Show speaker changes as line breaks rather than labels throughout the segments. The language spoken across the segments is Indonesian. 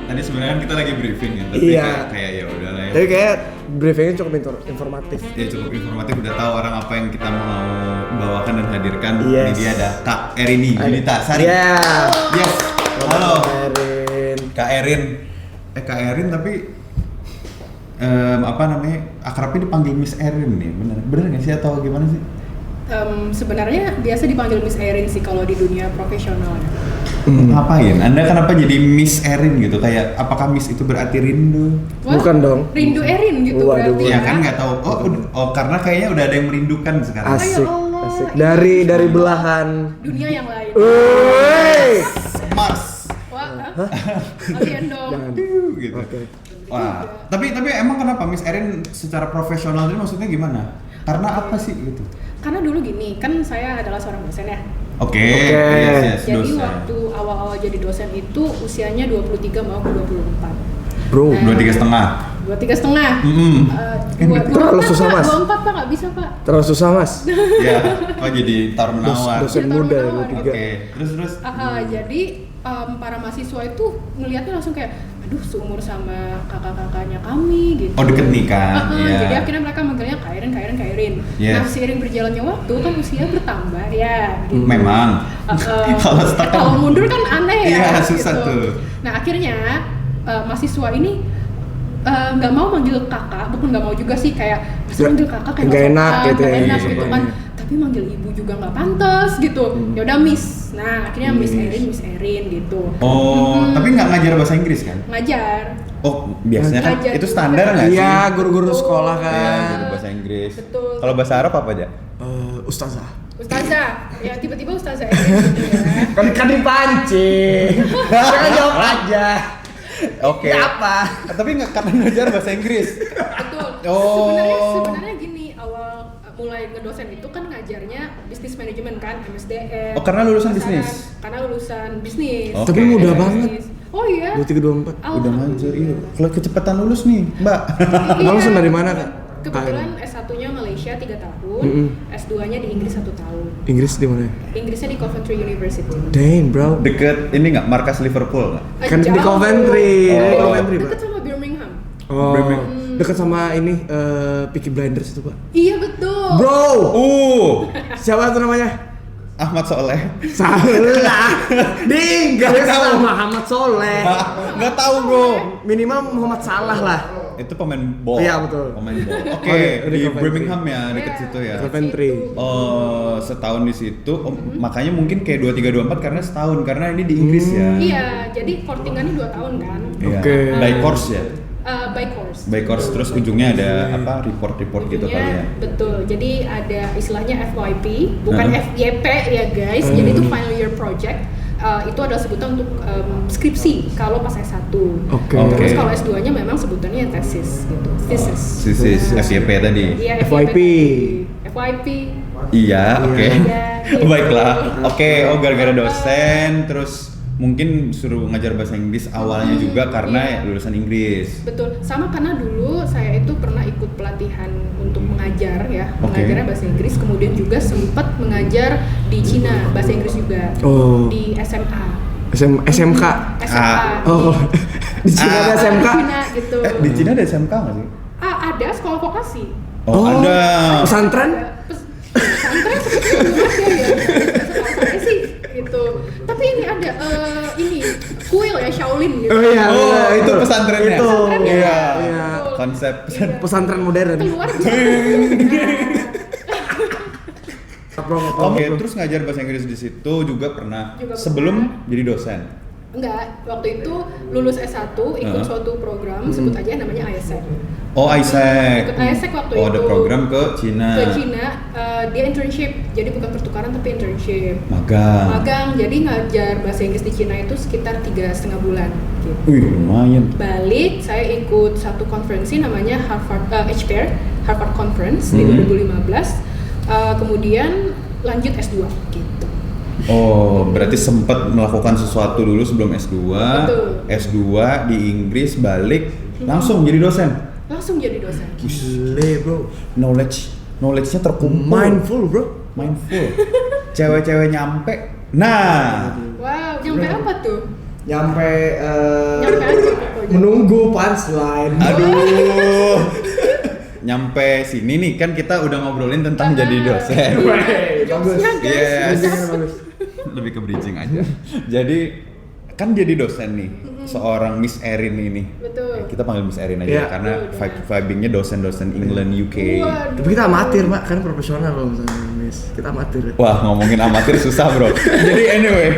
Tadi sebenarnya kan kita lagi briefing ya, tapi
Iya.
kayak ya udahlah ya.
Tapi kayak briefingnya cukup informatif.
Ya cukup informatif, udah tahu orang apa yang kita mau bawakan dan hadirkan.
Yes.
Ini dia ada Kak Erini Yunita Sari.
Iya.
Yes. Halo.
Erin.
Kak Erin. Kak Erin tapi apa namanya? Akrabnya dipanggil Miss Erin nih. Bener nggak sih atau gimana sih?
Sebenarnya biasa dipanggil Miss Erin sih kalau di dunia profesional.
Ngapain? Anda kenapa jadi Miss Erin gitu? Kayak apakah Miss itu berarti rindu?
Wah,
Bukan dong.
Rindu Erin gitu
Waduh.
berarti
Iya
ya.
kan nggak tahu. Oh karena kayaknya udah ada yang merindukan sekarang.
Asik,
Ya Allah,
asik.
iya.
Dari belahan.
Dunia yang lain.
Woi.
Mars.
Wah, alien dong.
Jangan.
Gitu.
Oke.
Wah, tapi emang kenapa Miss Erin secara profesional itu maksudnya gimana? Karena apa sih gitu?
Karena dulu gini, kan saya adalah seorang dosen ya.
Oke.
Oke.
Yes,
Jadi
dosen.
waktu awal-awal jadi dosen itu usianya 23 mau ke 24.
Bro.
23,5.
23,5.
Terlalu susah, Mas.
24 Pak, nggak bisa Pak.
Terlalu susah, Mas.
Ya, oh jadi tawar menawar.
Dosen
Iya,
muda
tahun
ya,
Oke,
23.
terus.
Jadi para mahasiswa itu ngelihatnya langsung kayak, aduh seumur sama kakak-kakaknya kami gitu.
Oh deket nih kan? Iya.
Jadi akhirnya mereka manggilnya Kak Erin.
Yes.
Nah seiring berjalannya waktu kan usia bertambah ya. Gitu.
Memang. Kalau stuck kan-
kalau mundur kan aneh ya.
Iya, susah
gitu.
tuh.
Nah akhirnya mahasiswa ini nggak mau manggil kakak, bukan nggak mau juga sih kayak masa manggil kakak kayak
nggak enak
sopan,
gitu ya,
nggak enak
iya,
gitu
iya,
kan.
iya.
Tapi manggil ibu juga nggak pantas gitu. Ya udah Miss. Nah akhirnya Miss Erin gitu.
Oh, tapi nggak ngajar bahasa Inggris kan?
Ngajar.
Oh, biasanya kan
Ngajar
itu
juga.
standar nggak sih?
Iya, guru-guru sekolah
Iya,
kan.
guru bahasa Inggris.
Betul.
Kalau bahasa Arab apa aja?
Ustazah.
Ustazah, ya tiba-tiba Ustazah Erin gitu ya.
Kan dipancing. Jangan jawab aja.
Oke.
Ya apa?
Tapi nggak karena ngajar bahasa Inggris.
Betul.
Oh.
Sebenarnya gini, awal mulai ngedosen itu kan ngajarnya bisnis manajemen kan, MSDM.
Oh, karena lulusan
pemasaran.
bisnis?
Karena lulusan bisnis.
Oke.
Tapi mudah
Bisnis.
banget.
Oh iya.
23, 24.
Udah ngajar, iya. Kalau kecepatan lulus nih, Mbak.
Emang langsung dari mana, Kak?
Kebetulan S1-nya Malaysia 3 tahun, S2-nya di Inggris 1 tahun.
Inggris di mana?
Inggrisnya di Coventry University.
Damn, bro.
Deket ini nggak markas Liverpool nggak?
Kan di
Jauh.
Coventry.
Oh.
Di Coventry, Pak.
Deket sama Birmingham.
Oh,
Birmingham.
dekat sama ini Peaky Blinders itu, Pak.
Iya betul.
Bro,
Siapa?
siapa tuh namanya?
Ahmad Soleh.
Salah. Ding, gak sama Muhammad Soleh.
Nggak tahu bro.
Minimal Muhammad Salah lah.
Itu pemain bola.
Iya, betul.
Pemain bola. Oke,
Oh, di
di
Coventry.
Birmingham ya, deket
Iya.
situ ya.
Coventry.
Oh, setahun di situ. Oh, makanya mungkin kayak 23 24 karena setahun karena ini di Inggris ya.
Iya, jadi courtingannya 2 tahun kan.
Iya.
Oke.
By course ya.
By course.
By course terus ujungnya ada apa? Report gitu kali ya.
Betul. Jadi ada istilahnya FYP, bukan
Nah.
FYP ya guys. Jadi itu final year project. Itu adalah sebutan untuk skripsi kalau pas S1.
Oke.
Terus
Oke.
kalau S2-nya memang sebutannya tesis gitu. Thesis.
Sisis FYP tadi.
Iya,
FYP.
FYP.
Iya, oke.
Iya, gitu.
Baiklah. Oke, gara-gara dosen terus mungkin suruh ngajar bahasa Inggris awalnya juga karena
Iya.
lulusan Inggris.
Betul, sama karena dulu saya itu pernah ikut pelatihan untuk mengajar ya,
Oke.
mengajarnya bahasa Inggris, kemudian juga sempat mengajar di Cina bahasa Inggris juga,
Oh.
di SMA.
SMK.
SMA.
Oh. Di Cina ada SMK.
Di Cina gitu.
Di Cina ada SMK nggak sih?
Ada sekolah vokasi.
Oh, ada.
Pesantren?
Pesantren seperti itu ya. Saya sih gitu. Tapi ini ada ini kuil ya Shaolin gitu.
Oh iya.
Oh,
bener.
itu pesantrennya.
Itu.
Pesantrennya.
Iya.
Iya.
Betul.
Konsep
Iya.
Pesantren modern.
Keluar.
Oke, terus ngajar bahasa Inggris di situ juga pernah
Juga
sebelum jadi dosen.
Enggak, waktu itu lulus S1 ikut suatu program sebut aja namanya ISEC.
Oh, Isaac.
Ikut ISEC waktu
Oh,
itu.
ada program ke Cina.
Ke Cina, dia internship. Jadi bukan pertukaran tapi internship.
Magang.
Magang, jadi ngajar bahasa Inggris di Cina itu sekitar 3,5 bulan gitu.
Wih, lumayan.
Balik, saya ikut satu konferensi namanya HPAIR, Harvard Conference di 2015. Kemudian lanjut S2 gitu.
Oh, berarti sempat melakukan sesuatu dulu sebelum S2.
Betul.
S2 di Inggris balik langsung jadi dosen.
Langsung jadi dosen.
Gile, bro.
Knowledge-nya terkumpul.
Mindful, bro.
Mindful. Cewek-cewek nyampe. Nah,
Wow, nyampe apa tuh?
Nyampe
Nyampe aja.
menunggu punchline.
Aduh. Nyampe sini nih kan kita udah ngobrolin tentang jadi dosen.
Wey, bagus.
Jokesnya, guys.
Yes.
Bridging-nya bagus.
Lebih ke bridging aja. Jadi kan jadi dosen nih, seorang Miss Erin ini.
Betul.
Kita panggil Miss Erin aja
Iya.
karena
Betul,
vibingnya dosen-dosen England, UK.
Waduh.
Tapi kita amatir, Pak, kan profesional loh misalnya, Miss. Kita amatir.
Wah, ngomongin amatir susah, Bro. Jadi anyway,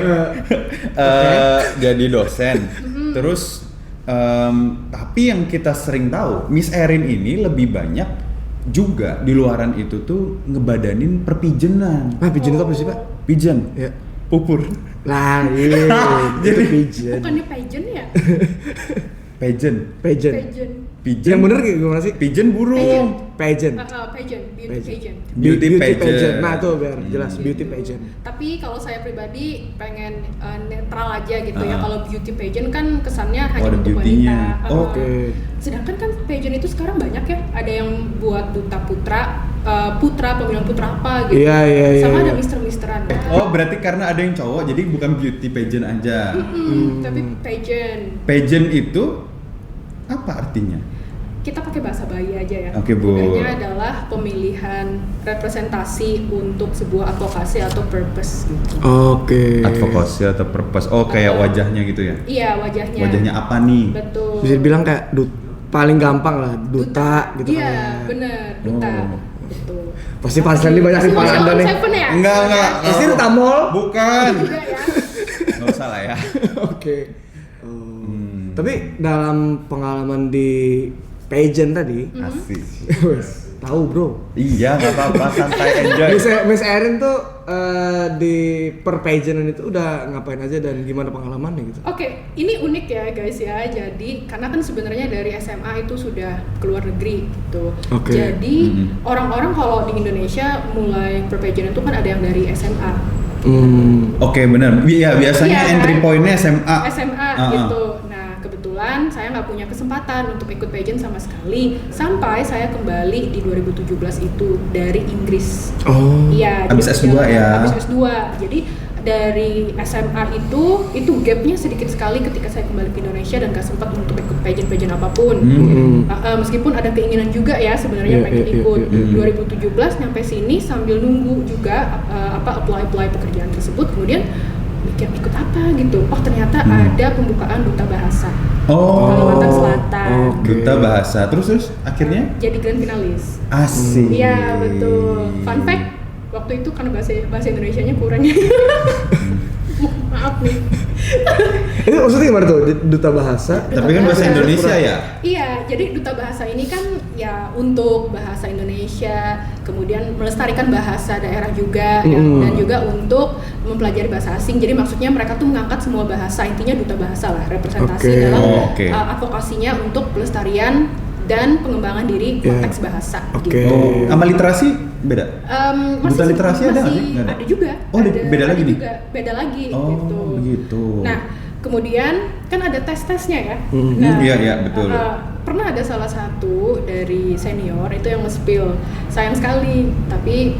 jadi dosen. Terus tapi yang kita sering tahu, Miss Erin ini lebih banyak juga di luaran itu tuh ngebadanin perpijenan.
Nah, pigeon itu apa sih, Pak?
Pigeon.
Ya.
Pupur.
Lah, iya. Jadi pigeon.
Bukannya pageant ya?
Pageant.
Pigeon.
Pageant.
Pigeon.
Yang bener gimana sih?
Pigeon burung.
Pageant.
Pageant, beauty pageant.
Beauty pageant.
Nah, tuh biar jelas beauty pageant.
Tapi kalau saya pribadi pengen netral aja gitu ya.
Ah.
Kalau beauty pageant kan kesannya hanya
ada
untuk
beauty-nya.
wanita.
Oke.
Sedangkan kan pageant itu sekarang banyak ya. Ada yang buat duta putra, pemilihan putra apa gitu.
Iya, iya, iya,
Sama
iya.
ada mister-misteran.
Oh, berarti karena ada yang cowok jadi bukan beauty pageant aja.
Tapi pageant.
Pageant itu apa artinya?
Kita pakai bahasa bayi aja ya.
Oke, Bu.
Gunanya adalah pemilihan representasi untuk sebuah advokasi atau purpose gitu.
Oke.
Advokasi atau purpose. Oh, kayak wajahnya gitu ya.
Iya, wajahnya.
Wajahnya apa nih?
Betul.
Bisa dibilang kayak paling gampang lah, duta gitu
Iya,
kan ya.
bener, duta.
Oh.
Betul.
Pasti punchline ini banyak
Masih
di
mau
Anda
Salon
nih.
Seven ya?
Enggak.
Pasti duta mall.
Bukan.
Juga ya.
Nggak usah lah ya.
Oke. Oh. Tapi dalam pengalaman di pageant tadi,
Asik.
wes, tahu bro.
Iya, nggak apa-apa, santai enjoy.
Miss Erin tuh di per pageantan itu udah ngapain aja dan gimana pengalamannya gitu?
Oke, ini unik ya guys ya. Jadi karena kan sebenarnya dari SMA itu sudah keluar negeri gitu.
Oke.
Jadi orang-orang kalau di Indonesia mulai perpajanan itu kan ada yang dari SMA.
Oke, benar. Iya, biasanya
Iya,
entry
kan?
point-nya SMA.
SMA gitu. Nah, kebetulan saya nggak punya kesempatan untuk ikut pageant sama sekali sampai saya kembali di 2017 itu dari Inggris.
Oh.
Iya,
Habis
di
S2 ya?
Habis S2. Jadi dari SMA itu gapnya sedikit sekali ketika saya kembali ke Indonesia dan gak sempat untuk ikut pageant apapun. Meskipun ada keinginan juga ya sebenarnya
Iya,
pengen
iya,
ikut.
iya.
2017 nyampe sini sambil nunggu juga apply pekerjaan tersebut, kemudian mikir ikut apa gitu. Oh ternyata ada pembukaan duta bahasa Kalimantan Selatan.
Duta bahasa. Terus akhirnya
Jadi grand finalis.
asik.
Iya betul. Fun fact, waktu itu karena bahasa Indonesianya kurang. Maaf nih.
Itu maksudnya gimana tuh duta bahasa?
Tapi kan bahasa Indonesia ya.
Iya, jadi duta bahasa ini kan ya untuk bahasa Indonesia, kemudian melestarikan bahasa daerah juga, ya, dan juga untuk mempelajari bahasa asing. Jadi maksudnya mereka tuh mengangkat semua bahasa, intinya duta bahasa lah, representasi
Oke.
dalam
Oke.
advokasinya untuk pelestarian dan pengembangan diri konteks bahasa.
Oke.
Gitu.
Oh, sama literasi beda.
Masih
Duta literasi ada nggak sih? Nggak ada?
ada juga.
Oh, beda lagi nih?
juga. Beda lagi
Oh,
gitu.
begitu.
Nah, kemudian kan ada tes-tesnya ya.
Iya, betul.
Pernah ada salah satu dari senior itu yang nge-spill. Sayang sekali, tapi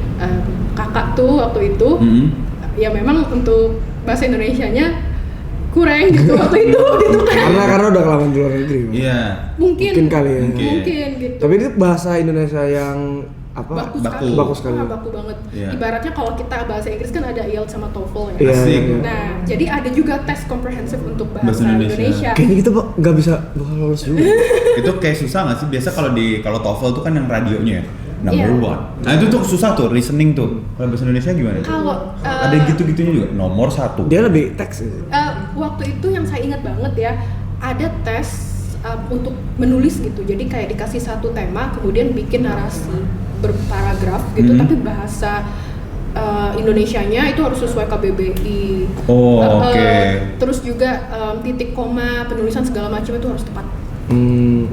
kakak tuh waktu itu ya memang untuk bahasa Indonesianya kurang gitu waktu itu gitu kan.
Karena udah kelamaan di luar negeri.
Iya.
Mungkin
kali ya.
Mungkin gitu.
Tapi itu bahasa Indonesia yang apa?
Baku
sekali.
Baku banget.
Iya.
Ibaratnya kalau kita bahasa Inggris kan ada IELTS sama TOEFL ya.
Iya.
Asik.
Nah, jadi ada juga tes komprehensif untuk bahasa
Bahasa Indonesia.
Indonesia.
Kayaknya kita nggak bisa lolos juga.
Itu kayak susah nggak sih? Biasa kalau TOEFL tuh kan yang radionya ya.
Iya.
Number one. Nah itu tuh susah tuh listening tuh. Kalau bahasa Indonesia gimana? tuh?
Kalau
Ada gitu-gitunya juga. Nomor 1.
Dia lebih teks gitu.
waktu itu yang saya ingat banget ya, ada tes untuk menulis gitu. Jadi kayak dikasih satu tema, kemudian bikin narasi berparagraf gitu, tapi bahasa Indonesianya itu harus sesuai KBBI.
Oh, oke.
Terus juga titik koma, penulisan segala macam itu harus tepat.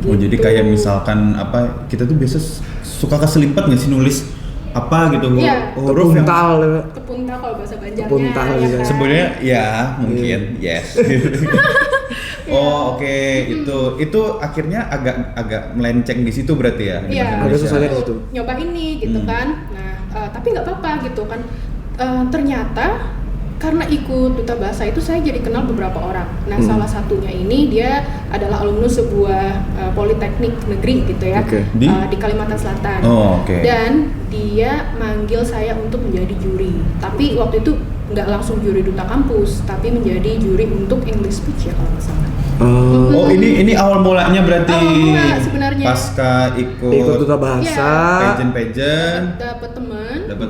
Oh jadi
Gitu.
kayak misalkan apa kita tuh biasa suka keselimpet nggak sih nulis apa gitu
Iya.
huruf yang
Puntal.
Kepuntal kalau bahasa Banjarnya.
Kepuntal
ya
juga.
kan?
sebenarnya ya mungkin yes. Oh oke, itu akhirnya agak melenceng di situ berarti ya. di
Iya,
bahasa
Ada
Indonesia.
susahnya di situ.
nyoba ini gitu kan. Nah, tapi nggak apa-apa gitu kan. Ternyata karena ikut duta bahasa itu saya jadi kenal beberapa orang. Nah, salah satunya ini dia adalah alumnus sebuah politeknik negeri gitu ya, di Kalimantan Selatan. Dan dia manggil saya untuk menjadi juri. Tapi waktu itu nggak langsung juri duta kampus, tapi menjadi juri untuk English speech ya kalau nggak salah.
Oh, ini awal mulanya berarti
awal mula sebenarnya.
Pasca ikut
duta bahasa,
pageant,
dapat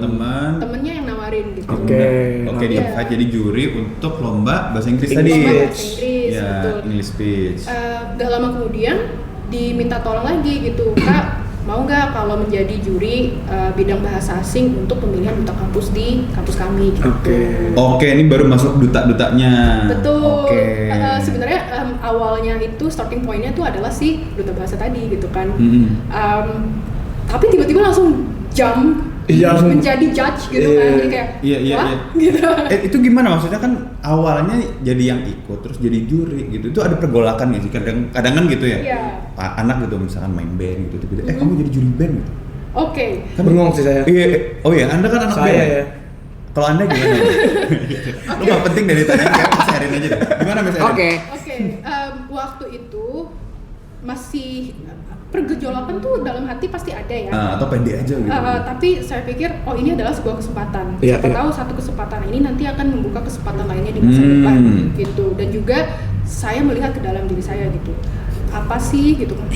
teman,
temennya yang nawarin gitu.
Oke, di invite jadi juri untuk lomba bahasa Inggris tadi.
Lomba bahasa Inggris,
ya,
betul.
English speech.
Gak lama kemudian diminta tolong lagi gitu, Kak, mau nggak kalau menjadi juri bidang bahasa asing untuk pemilihan duta kampus di kampus kami gitu.
Oke, ini baru masuk duta-dutanya.
Betul. Sebenarnya awalnya itu starting point-nya tuh adalah si duta bahasa tadi gitu kan. Tapi tiba-tiba langsung jump menjadi judge gitu kan, jadi kayak wah gitu.
Itu gimana maksudnya, kan awalnya jadi yang ikut terus jadi juri gitu, itu ada pergolakan nggak sih? Kadang kan gitu ya, anak gitu misalkan main band gitu, tiba-tiba kamu jadi juri band gitu.
Kan bengong sih saya.
Iya, Anda kan anak band ya. Kalau Anda gimana? Lu nggak penting dari tanya, kayak Mas Erin aja deh. Gimana Mas Erin?
Oke. Waktu itu masih pergejolakan tuh dalam hati pasti ada ya.
Atau pede aja gitu.
Tapi saya pikir ini adalah sebuah kesempatan. Siapa tahu satu kesempatan ini nanti akan membuka kesempatan lainnya di masa depan gitu. Dan juga saya melihat ke dalam diri saya gitu. Apa sih gitu kan?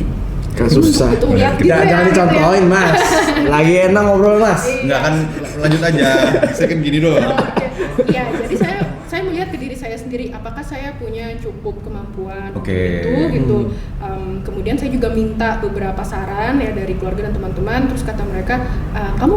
Kan susah. Jangan dicontohin Mas. Lagi enak ngobrol Mas.
Enggak kan, lanjut aja. Saya kan gini doang.
Iya, jadi saya melihat ke diri saya sendiri, apakah saya punya cukup kemampuan gitu. Kemudian saya juga minta beberapa saran ya dari keluarga dan teman-teman, terus kata mereka, kamu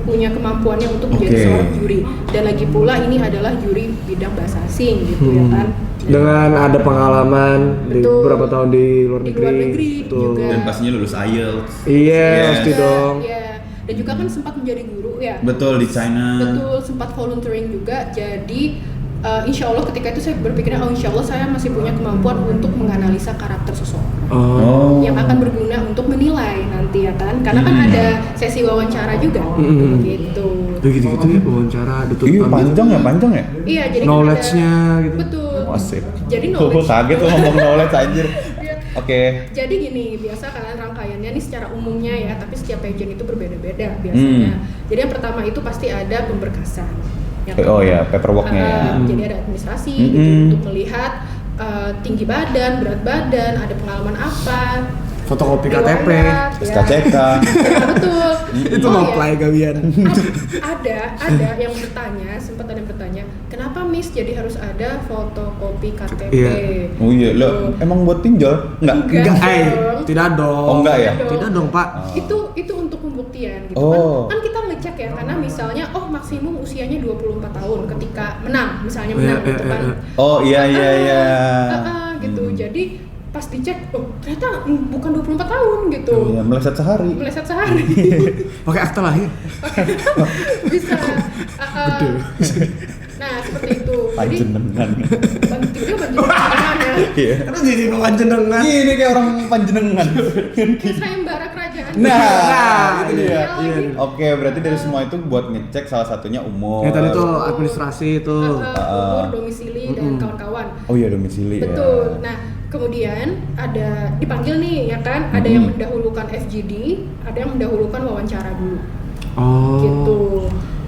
punya kemampuannya untuk menjadi seorang juri, dan lagi pula ini adalah juri bidang bahasa asing gitu ya kan.
Dengan ada pengalaman di beberapa tahun di luar negeri
juga.
Dan pastinya lulus IELTS.
Iya, pasti dong.
Iya. Dan juga kan sempat menjadi guru ya.
Betul, di China.
Betul, sempat volunteering juga. Jadi insya Allah ketika itu saya berpikir, insya Allah saya masih punya kemampuan untuk menganalisa karakter seseorang yang akan berguna untuk menilai nanti ya kan. Karena kan ada sesi wawancara juga gitu.
Gitu ya, wawancara
panjang ya?
Iya, jadi
knowledge-nya gitu.
Betul.
Asik.
Jadi knowledge.
Kaget lo ngomong knowledge anjir.
Jadi gini, biasa kan rangkaiannya nih secara umumnya ya, tapi setiap pageant itu berbeda-beda biasanya. Jadi yang pertama itu pasti ada pemberkasan.
Paperworknya ya.
Jadi ada administrasi gitu, untuk melihat tinggi badan, berat badan, ada pengalaman apa,
fotokopi KTP,
SKCK.
Betul.
Itu mau play gawian.
Ada yang bertanya, sempat ada yang bertanya, kenapa Miss jadi harus ada fotokopi KTP?
Oh iya, lo emang buat pinjol? Enggak.
Tidak dong.
Oh enggak ya?
Tidak dong Pak.
Itu untuk pembuktian gitu kan kita ngecek ya, karena misalnya maksimum usianya 24 tahun ketika menang gitu kan.
Oh iya.
Gitu. Jadi pas dicek, ternyata bukan 24 tahun gitu.
Iya, meleset sehari.
Pakai akta lahir.
Bisa. Nah, seperti itu.
Panjenengan.
Panjenengan ya.
Iya.
Terus jadi panjenengan.
Ini kayak orang panjenengan.
Sayembara kerajaan.
Nah, itu dia. Oke, berarti dari semua itu buat ngecek salah satunya umur.
Ya tadi tuh administrasi itu.
Umur, domisili dan kawan-kawan.
Oh iya, domisili.
Betul. Nah, kemudian ada dipanggil nih ya kan, ada yang mendahulukan FGD, ada yang mendahulukan wawancara dulu. Gitu.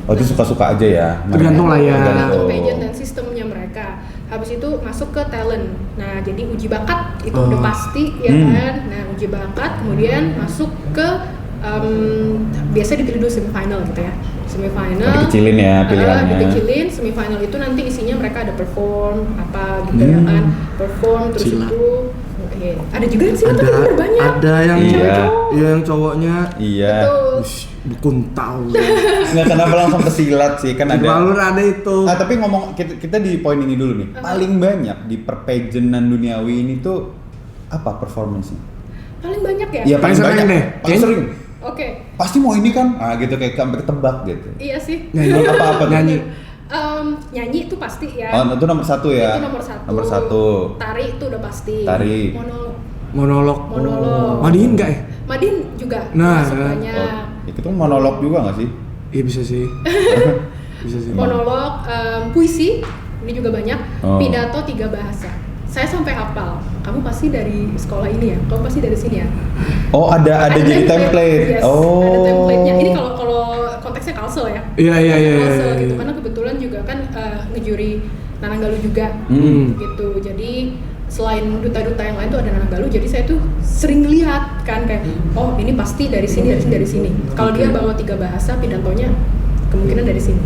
Itu suka-suka aja ya.
Tergantung lah ya.
Tergantung pageant dan sistemnya mereka. Habis itu masuk ke talent. Nah, jadi uji bakat itu udah pasti ya kan. Nah, uji bakat kemudian masuk ke biasa dipilih dulu semifinal gitu ya. Semifinal.
Dikecilin ya pilihannya.
Dikecilin, semifinal itu nanti isinya mereka ada perform apa gitu ya kan. Perform terus
Silat.
itu ada juga yang silat tapi bener banyak.
Ada yang yang cowoknya.
Iya.
Bukun tahu.
Nggak, kenapa langsung ke silat sih, kan ada.
Balur ada itu.
Tapi ngomong kita di poin ini dulu nih. Paling banyak di perpageantan duniawi ini tuh apa performance-nya?
Paling banyak ya?
Iya, paling
sering
banyak
deh.
Paling sering.
Oke.
Pasti mau ini kan? Gitu kayak sampai ketebak gitu.
Iya sih.
Nyanyi
apa tuh?
Nyanyi itu pasti ya.
Itu nomor satu ya.
Itu nomor satu.
Nomor satu.
Tari itu udah pasti.
Tari.
Monolog. Madiin nggak ya?
Madin juga.
Nah,
banyak.
Itu monolog juga nggak sih?
Iya bisa sih. Bisa sih.
Monolog, puisi, ini juga banyak.
Oh.
Pidato 3 bahasa. Saya sampai hafal. Kamu pasti dari sekolah ini ya? Kamu pasti dari sini ya?
Oh, ada jadi template.
Yes,
Oh.
ada template-nya. Ini kalau konteksnya Kalsel ya.
Iya.
Kalsel gitu. Karena kebetulan juga kan ngejuri Nananggalu juga. Gitu. Jadi selain duta-duta yang lain tuh ada Nananggalu, jadi saya tuh sering lihat kan kayak oh ini pasti dari sini. Kalau dia bawa 3 bahasa, pidatonya kemungkinan dari sini.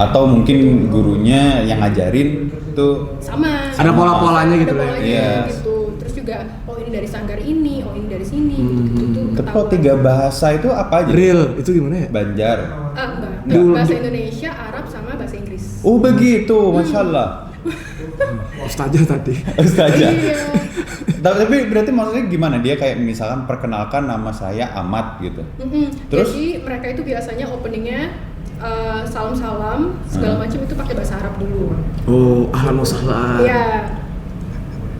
Atau mungkin gurunya yang ngajarin tuh
Sama.
Ada pola-polanya gitu
Ada
lah.
polanya
Yes.
gitu. Terus juga oh ini dari sanggar ini, oh ini dari sini gitu tuh.
Tapi kalau 3 bahasa itu apa aja?
Real itu gimana ya?
Banjar.
Enggak. Bahasa Indonesia, Arab sama bahasa Inggris.
Oh begitu, masya Allah.
Ustazah tadi.
Ustazah.
Iya.
Tapi berarti maksudnya gimana? Dia kayak misalkan perkenalkan nama saya Ahmad gitu. Terus?
Jadi mereka itu biasanya openingnya salam-salam segala macam itu pakai bahasa Arab dulu.
Oh, ahlan wa sahlan.
Iya.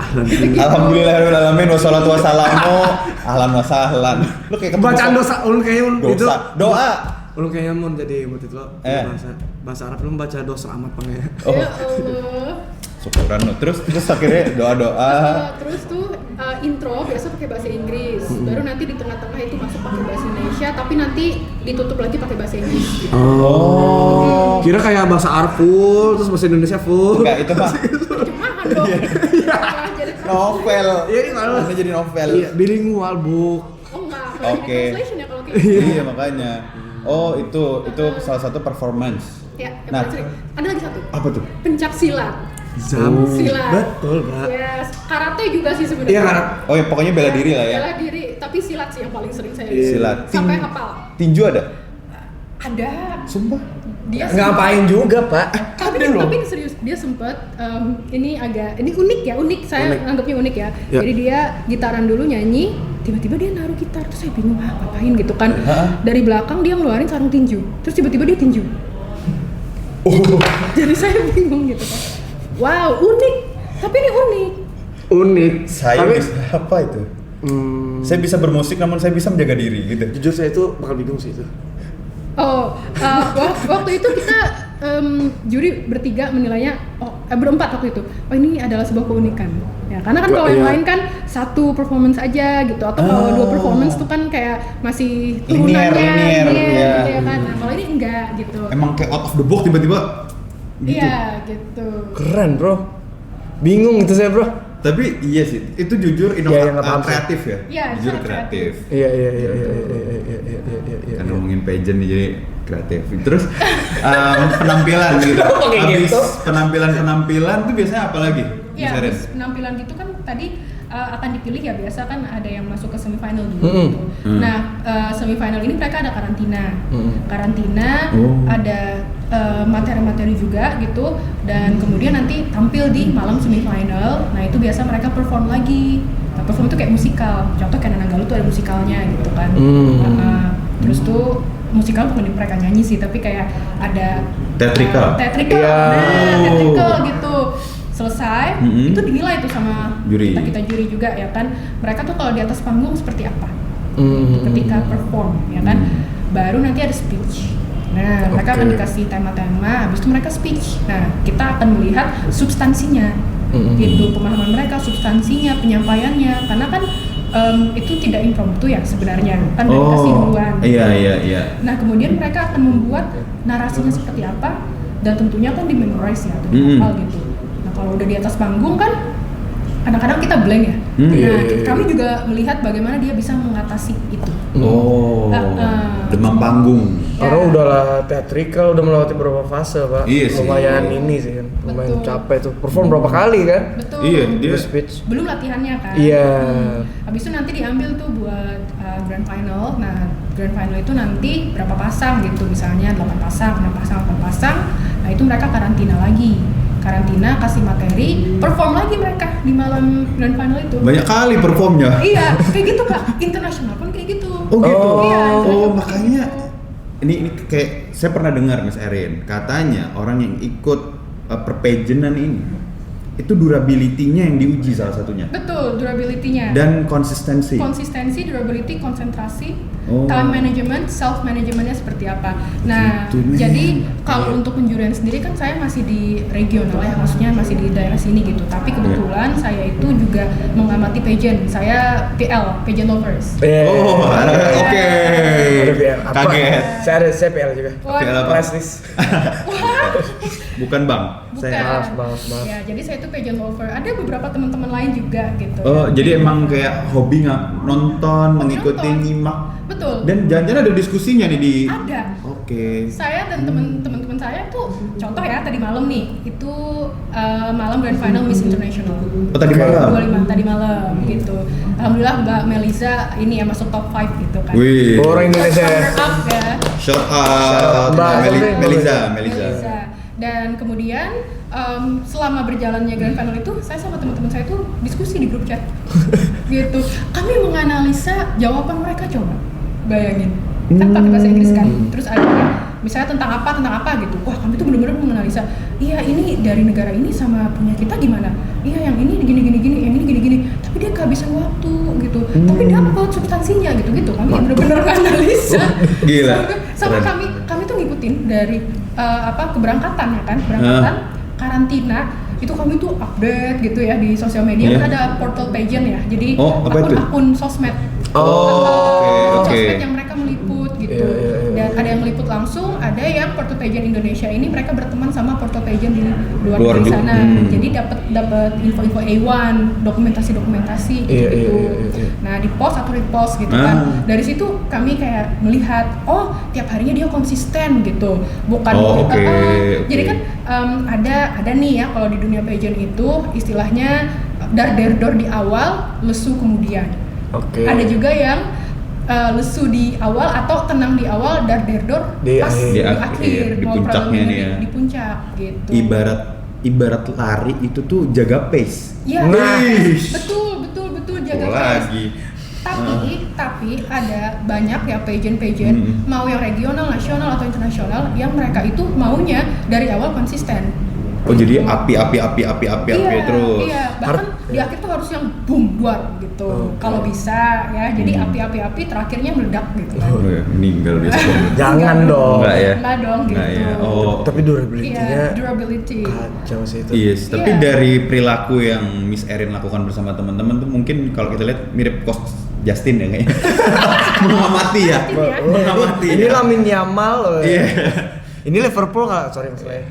Ahlan.
Alhamdulillahirobbilalamin wassalatu wassalamu ahlan wa sahlan. Lu kayak
Bacaan dosa ulun kayaknya itu.
Doa.
Ulun kayaknya mau jadi buat itu bahasa Arab lu baca dosa amat pengen.
Oh.
Ya Allah.
Syukuran lu. Terus akhirnya doa-doa.
Terus tuh intro biasa pakai bahasa Inggris, baru nanti di tengah-tengah itu masuk pakai bahasa Indonesia, tapi nanti ditutup lagi pakai bahasa Inggris. Gitu.
Oh. Kira kayak bahasa Arab full terus bahasa Indonesia full.
Enggak, itu mah
Terjemahan dong. Jadi
novel.
Iya, ini kalau
Ini jadi novel.
Iya, bilingual, Bu.
oh enggak, kalau
Oke.
jadi translation ya kalau kayak gitu.
Iya makanya. Oh itu salah satu performance.
Ya, yang
Nah.
paling sering. Ada lagi satu.
Apa tuh?
Pencak silat.
Zam.
Silat.
Betul, Mbak.
Yes, karate juga sih sebenarnya.
Iya, karate.
Oh ya pokoknya bela diri lah ya.
Bela diri, tapi silat sih yang paling sering saya
Silat.
sampai hafal.
Tinju ada?
Ada.
Sumpah.
Dia
Ngapain juga, Pak?
tapi serius dia sempat ini unik saya
Unik.
anggapnya unik ya.
Ya.
Jadi dia gitaran dulu nyanyi, tiba-tiba dia naruh gitar, terus saya bingung ngapain gitu kan. Dari belakang dia ngeluarin sarung tinju, terus tiba-tiba dia tinju. Jadi saya bingung gitu kan. Wow, unik. Tapi ini unik.
Unik.
Saya
Tapi,
bisa apa itu? Saya bisa bermusik namun saya bisa menjaga diri gitu.
jujur saya itu bakal bingung sih itu.
Oh, waktu itu kita juri bertiga menilainya, berempat waktu itu. Oh ini adalah sebuah keunikan. Ya, karena kan kalau yang
Iya.
lain kan satu performance aja gitu, atau kalau 2 performance tuh kan kayak masih
Linear,
turunannya,
ya.
gitu ya kan. Nah, kalau ini enggak gitu.
Emang kayak out of the box tiba-tiba gitu.
Iya, gitu.
Keren, Bro. Bingung itu saya, Bro.
Tapi iya sih, itu jujur
Iya, nggak paham sih.
kreatif ya.
Iya,
Jujur
sangat
kreatif.
Iya.
Kan ngomongin pageant nih jadi kreatif. Terus penampilan gitu.
Kayak
Habis
gitu.
penampilan tuh biasanya apa lagi?
Iya,
Misalnya?
habis penampilan gitu kan tadi akan dipilih ya, biasa kan ada yang masuk ke semifinal dulu gitu. Nah, semifinal ini mereka ada karantina. Karantina, ada materi-materi juga gitu, dan kemudian nanti tampil di malam semifinal. Nah, itu biasa mereka perform lagi. Nah, perform itu kayak musikal. Contoh kayak Nananggalu tuh ada musikalnya gitu kan. Terus tuh musikal bukan mereka nyanyi sih, tapi kayak ada
Theatrical.
theatrical.
Iya.
Nah, theatrical gitu. Selesai, itu dinilai tuh sama
Juri.
kita juri juga ya kan. Mereka tuh kalau di atas panggung seperti apa ketika perform ya kan. Baru nanti ada speech. Nah, mereka akan dikasih tema-tema, habis itu mereka speech. Nah, kita akan melihat substansinya, gitu, pemahaman mereka, substansinya, penyampaiannya. Karena kan itu tidak impromptu ya sebenarnya, kan udah dikasih duluan.
Iya.
Nah, kemudian mereka akan membuat narasinya seperti apa, dan tentunya kan di memorize ya, atau dihafal gitu. Nah, kalau udah di atas panggung kan kadang-kadang kita blank ya. Nah, kami juga melihat bagaimana dia bisa mengatasi itu.
Demam panggung.
Orang udahlah teatrikal, udah melewati beberapa fase, Pak.
Iya sih.
Lumayan ini sih kan, lumayan
Betul.
capek tuh. Perform berapa kali kan?
Betul.
Iya, dia
Terus speech.
Belum latihannya kan.
Iya.
Habis itu nanti diambil tuh buat grand final. Nah, grand final itu nanti berapa pasang gitu, misalnya 8 pasang, 6 pasang, 8 pasang. Nah, itu mereka karantina lagi. Karantina, kasih materi, perform lagi mereka di malam grand final itu.
Banyak kali performnya.
Iya, kayak gitu Kak. Internasional pun kayak gitu.
Oh gitu.
Iya,
Oh makanya ini kayak saya pernah dengar Mas Erin, katanya orang yang ikut perpageantan ini itu durability-nya yang diuji salah satunya.
Betul, durability-nya.
Dan konsistensi.
Konsistensi, durability, konsentrasi,
Oh.
time management, self managementnya seperti apa. Nah,
Gitu, men.
jadi kalau untuk penjurian sendiri kan saya masih di regional ya, maksudnya masih di daerah sini gitu. Tapi kebetulan saya itu juga mengamati pageant. Saya PL, pageant lovers.
Oh, oke.
Ada PL. Apa?
Kaget.
Saya PL juga.
Wah,
PL apa?
Press list.
Bukan bang.
bukan.
Maaf.
Ya, jadi saya itu pageant lover. Ada beberapa teman-teman lain juga gitu.
Oh, jadi emang kayak hobi nggak nonton, mengikuti,
nonton.
nyimak.
Betul.
Dan jangan-jangan ada diskusinya nih di.
Ada.
Oke.
Saya dan teman-teman saya tuh contoh ya tadi malam nih itu malam grand final Miss International.
Oh, tadi malam.
25 tadi malam gitu. Alhamdulillah Mbak Meliza ini ya masuk top 5 gitu kan.
Wih.
Orang Indonesia.
Runner up ya.
Shout out
Mbak
Meliza.
Meliza. Dan kemudian selama berjalannya grand final itu saya sama teman-teman saya tuh diskusi di grup chat. Gitu. Kami menganalisa jawaban mereka coba. Bayangin. Kan pakai bahasa Inggris kan. Terus ada misalnya tentang apa gitu. Wah, kami tuh benar-benar menganalisa. Iya, ini dari negara ini sama punya kita gimana? Iya, yang ini gini, yang ini gini. Tapi dia kehabisan waktu gitu. Tapi dapat substansinya gitu. Kami benar-benar menganalisa.
Gila.
Sama
Keren.
kami tuh ngikutin dari keberangkatan ya kan, karantina itu kami tuh update gitu ya di sosial media. Kan ada portal pageant ya. Jadi
apa itu?
akun sosmed.
Oh, oke.
Sosmed yang mereka meliput gitu. Dan ada yang meliput langsung, ada yang portal pageant Indonesia ini mereka berteman sama portal pageant di luar negeri sana. Jadi dapat info-info A1, dokumentasi gitu.
Iya.
Nah, di post atau repost gitu kan. Dari situ kami kayak melihat, oh, tiap harinya dia konsisten gitu. Bukan
oke.
Jadi kan ada nih ya kalau di dunia pageant itu istilahnya dar-der-dor di awal, lesu kemudian.
Oke.
Ada juga yang lesu di awal atau tenang di awal, dar-der-dor
Di
pas
akhir.
di
Di
akhir, mau
puncaknya
preliminary
nih ya.
di puncak gitu.
Ibarat lari itu tuh jaga pace.
Iya,
Nice.
betul jaga
Oh,
pace.
lagi.
Tapi ada banyak ya pageant mau yang regional, nasional atau internasional yang mereka itu maunya dari awal konsisten.
Oh, jadi api terus.
Iya, bahkan di akhir tuh harus yang boom duar gitu. Kalau bisa ya, jadi api terakhirnya meledak gitu kan.
Oh, ya, meninggal biasanya.
Jangan dong.
Enggak ya?
Enggak dong gitu.
Enggak ya. Oh.
Tapi durability-nya
Iya, durability.
kacau sih itu.
Yes, tapi
Iya.
dari perilaku yang Miss Erin lakukan bersama teman-teman tuh mungkin kalau kita lihat mirip Coach Justin ya kayaknya. Mengamati ya. Mengamati.
Ini
ya.
Lamine Yamal loh.
Iya.
Ini Liverpool nggak? Sorry mas Leh.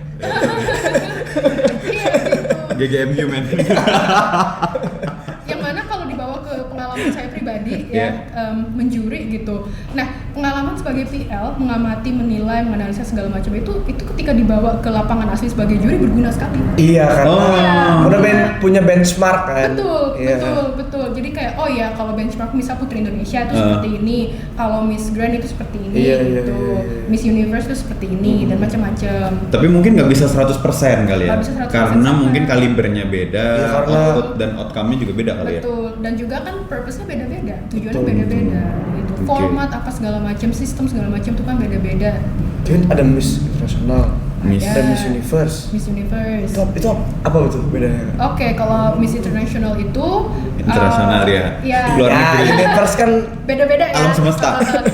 Iya gitu.
GGMU men.
Yang mana kalau dibawa ke pengalaman saya pribadi
Yeah.
ya menjuri gitu. Nah, pengalaman sebagai PL mengamati, menilai, menganalisa segala macam itu ketika dibawa ke lapangan asli sebagai juri berguna sekali.
Iya karena
Oh.
punya benchmark kan.
Betul. Jadi kayak oh ya kalau benchmark misal Putri Indonesia itu seperti ini, kalau Miss Grand itu seperti ini
Iya.
gitu. Miss Universe itu seperti ini dan macam-macam.
Tapi mungkin nggak bisa 100% kali ya.
Nggak bisa 100%
Karena
sama.
mungkin kalibernya beda,
Iya, karena-
output dan outcome-nya juga beda kali ya.
Betul, dan juga kan purpose-nya beda-beda, tujuannya
Betul.
beda-beda gitu.
Oke.
Format apa segala macam, sistem segala macam itu kan beda-beda.
Jadi ada Miss Internasional,
Miss.
ada Miss Universe.
Miss Universe.
Itu apa betul bedanya?
Oke, kalau Miss International itu
Internasional ya.
Iya.
Luar
Ya,
negeri.
Universe kan
Beda-beda ya.
Alam semesta.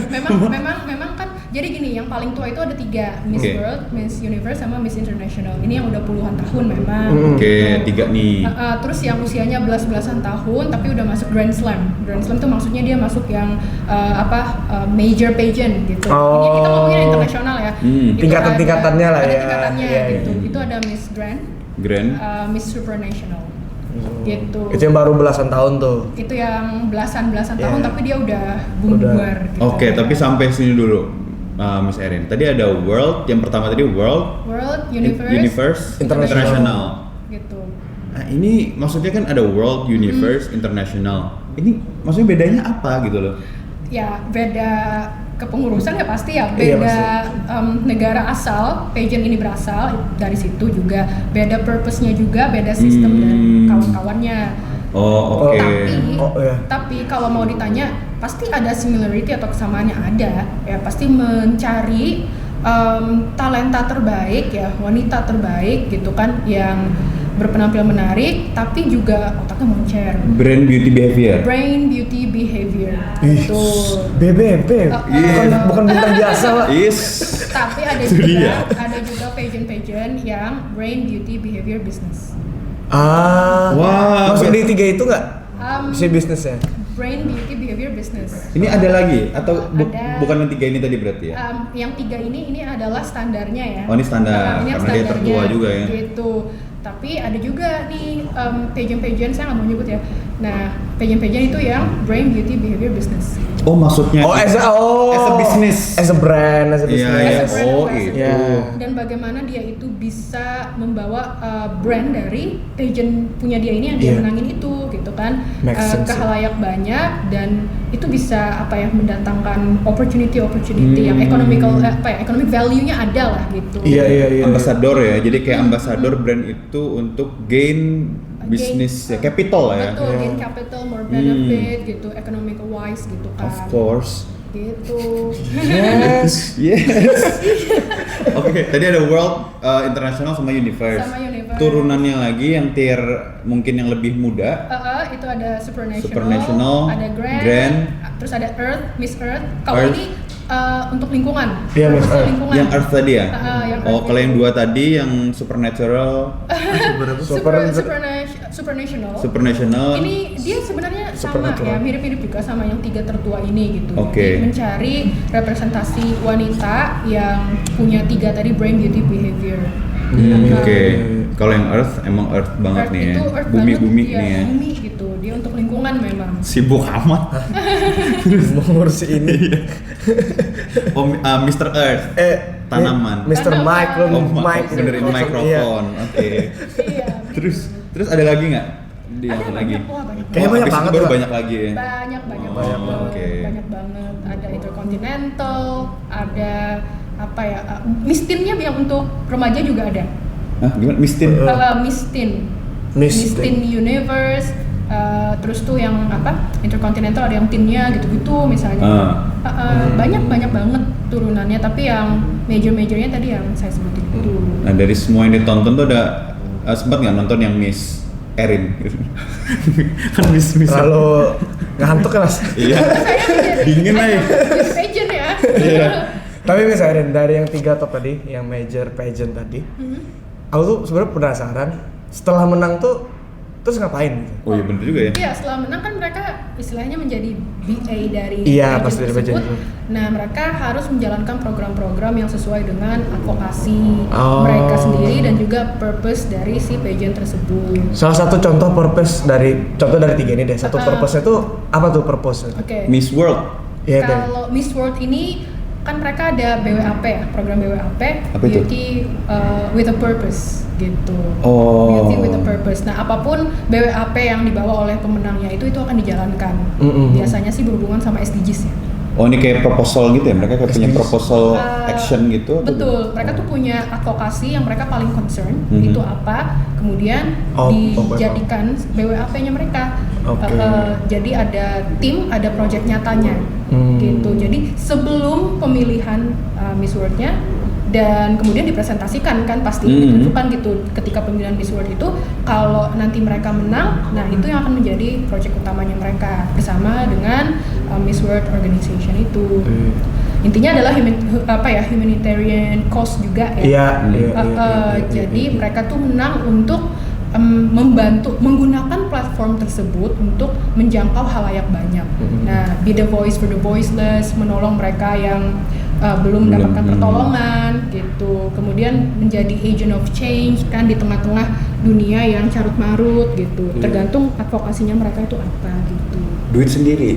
Memang kan jadi gini, yang paling tua itu ada 3, Miss
Oke.
World, Miss Universe sama Miss International. Ini yang udah puluhan tahun memang.
Oke, 3 nih.
Terus yang usianya belasan tahun tapi udah masuk Grand Slam. Grand Slam tuh maksudnya dia masuk yang major pageant gitu. Ini kita ngomongin internasional ya. Itu
Tingkatan-tingkatannya lah
ada
ya.
tingkatannya
Iya,
gitu.
iya.
Itu ada Miss Grand,
Grand.
Miss Supranational. Gitu.
Itu yang baru belasan tahun tuh.
Itu yang belasan tahun
Yeah.
tapi dia udah boom
Udah.
buar gitu.
Oke, tapi sampai sini dulu. Miss Erin. Tadi ada World, yang pertama tadi World,
World, Universe,
Universe,
International.
International.
gitu.
Nah, ini maksudnya kan ada World, Universe, International. Ini maksudnya bedanya apa gitu loh?
Ya beda kepengurusan ya pasti ya,
Iya,
beda
pasti.
negara asal pageant ini berasal dari situ juga, beda purpose-nya juga, beda sistem dan kawan-kawannya.
Oh, oke.
Tapi kalau mau ditanya pasti ada similarity atau kesamaannya, ada ya, pasti mencari talenta terbaik ya, wanita terbaik gitu kan, yang berpenampilan menarik, tapi juga otaknya moncer.
Brand beauty behavior.
Brain beauty behavior.
Ih,
Betul.
BBB. Bukan bintang biasa, Pak.
Is.
Tapi
Itu dia.
ada juga pageant yang brain beauty behavior business.
Wah,
Masuk di 3 itu nggak? Si bisnisnya.
Brain beauty behavior business.
Ini ada lagi atau
Ada.
bukan yang 3 ini tadi berarti ya?
Yang 3 ini adalah standarnya ya.
Oh, ini standar,
Ini yang
karena dia
standarnya,
tertua juga ya.
Gitu. Tapi ada juga nih pageant saya nggak mau nyebut ya. Nah, pageant itu yang brain beauty behavior business.
Oh, maksudnya
As a
business.
As a brand, as a
Iya,
business.
iya.
As a brand
Oh,
ambassador.
itu.
Iya.
Dan bagaimana dia itu bisa membawa brand dari pageant punya dia ini yang dia
Iya.
menangin itu gitu kan.
Makes sense,
Ke halayak banyak dan itu bisa mendatangkan opportunity yang economic value-nya ada lah gitu.
Iya.
Ambassador ya. Jadi kayak ambassador brand itu untuk gain bisnis ya, capital lah ya.
Betul, gain capital, more benefit gitu, economical wise gitu kan.
Of course.
Gitu.
Yes.
Yes. Oke, tadi ada World, International sama Universe.
Sama Universe.
Turunannya lagi yang tier mungkin yang lebih muda.
Itu ada Supranational,
Supranational,
ada Grand,
Grand,
terus ada Earth, Miss Earth. Kalau
Earth.
ini untuk lingkungan.
Iya, Miss
Untuk
Earth.
lingkungan.
Yang Earth tadi ya?
Yang
Oh,
Earth
kalau yang
itu.
2 tadi yang Supernatural, Supranational.
Ini dia sebenarnya sama
Supernatural.
ya, mirip-mirip juga sama yang 3 tertua ini gitu.
Oke.
Jadi mencari representasi wanita yang punya 3 tadi brain beauty behavior.
Oke. Kalau yang Earth emang Earth banget nih ya.
Earth
Bumi-bumi
banget,
nih ya.
Bumi gitu. Dia untuk lingkungan memang.
Sibuk amat.
Mau ngurusin ini.
Oh, Mr. Earth. Tanaman.
Mr. Mike,
Tanaman.
lo
Oh,
Mike
benerin
Iya.
mikrofon. Oke.
Iya.
Terus ada lagi nggak? Yang
Ada
lagi.
banyak, wah banyak.
Kayaknya banyak
Habis itu
banget,
baru
Pak.
banyak lagi ya.
Banyak
Oh,
banget.
oke.
Banyak banget. Ada Intercontinental, ada Mistinnya yang untuk remaja juga ada.
Hah, gimana? Mistin?
Mistin Universe. Terus tuh yang Intercontinental ada yang timnya gitu-gitu misalnya. Banyak banget turunannya, tapi yang major-majornya tadi yang saya sebutin itu.
Nah, dari semua yang ditonton tuh ada sempat nggak nonton yang Miss Erin? Kan Miss
Terlalu ngantuk kan, Mas?
Iya. Dingin aja.
Miss Pageant ya.
Iya.
Tapi misalnya dari yang 3 top tadi, yang major pageant tadi, aku tuh sebenarnya penasaran setelah menang tuh terus ngapain gitu?
Oh iya bener juga ya.
Iya, setelah menang kan mereka istilahnya menjadi BA dari
Iya,
pageant
pasti dari
tersebut.
pageant.
Nah, mereka harus menjalankan program-program yang sesuai dengan advokasi
Oh.
mereka sendiri dan juga purpose dari si pageant tersebut.
Salah satu contoh dari 3 ini deh. Satu purpose-nya tuh apa tuh purpose-nya?
Oke.
Miss World.
Iya deh.
Kalau Miss World ini kan mereka ada BWAP ya, program BWAP,
Apa itu?
Beauty with a Purpose gitu.
Oh.
Beauty with a Purpose. Nah, apapun BWAP yang dibawa oleh pemenangnya itu akan dijalankan. Biasanya sih berhubungan sama SDGs ya.
Oh ini kayak proposal gitu ya? Mereka kayak punya proposal
Uh,
action gitu? atau
Betul,
gimana?
mereka tuh punya advokasi yang mereka paling concern
Mhm.
itu apa, kemudian
Oh,
dijadikan BWAP-nya mereka.
Oke.
Jadi ada tim, ada project nyatanya, gitu. Jadi sebelum pemilihan Miss World-nya dan kemudian dipresentasikan kan pasti ditunjukkan gitu ketika pemilihan Miss World itu kalau nanti mereka menang, nah itu yang akan menjadi project utamanya mereka bersama dengan Miss World Organization itu. Intinya adalah humanitarian cause juga ya.
Iya.
Jadi mereka tuh menang untuk membantu menggunakan platform tersebut untuk menjangkau halayak banyak. Nah, be the voice for the voiceless, menolong mereka yang belum mendapatkan pertolongan gitu. Kemudian menjadi agent of change kan di tengah-tengah dunia yang carut marut gitu. Tergantung advokasinya mereka itu apa gitu.
Duit sendiri?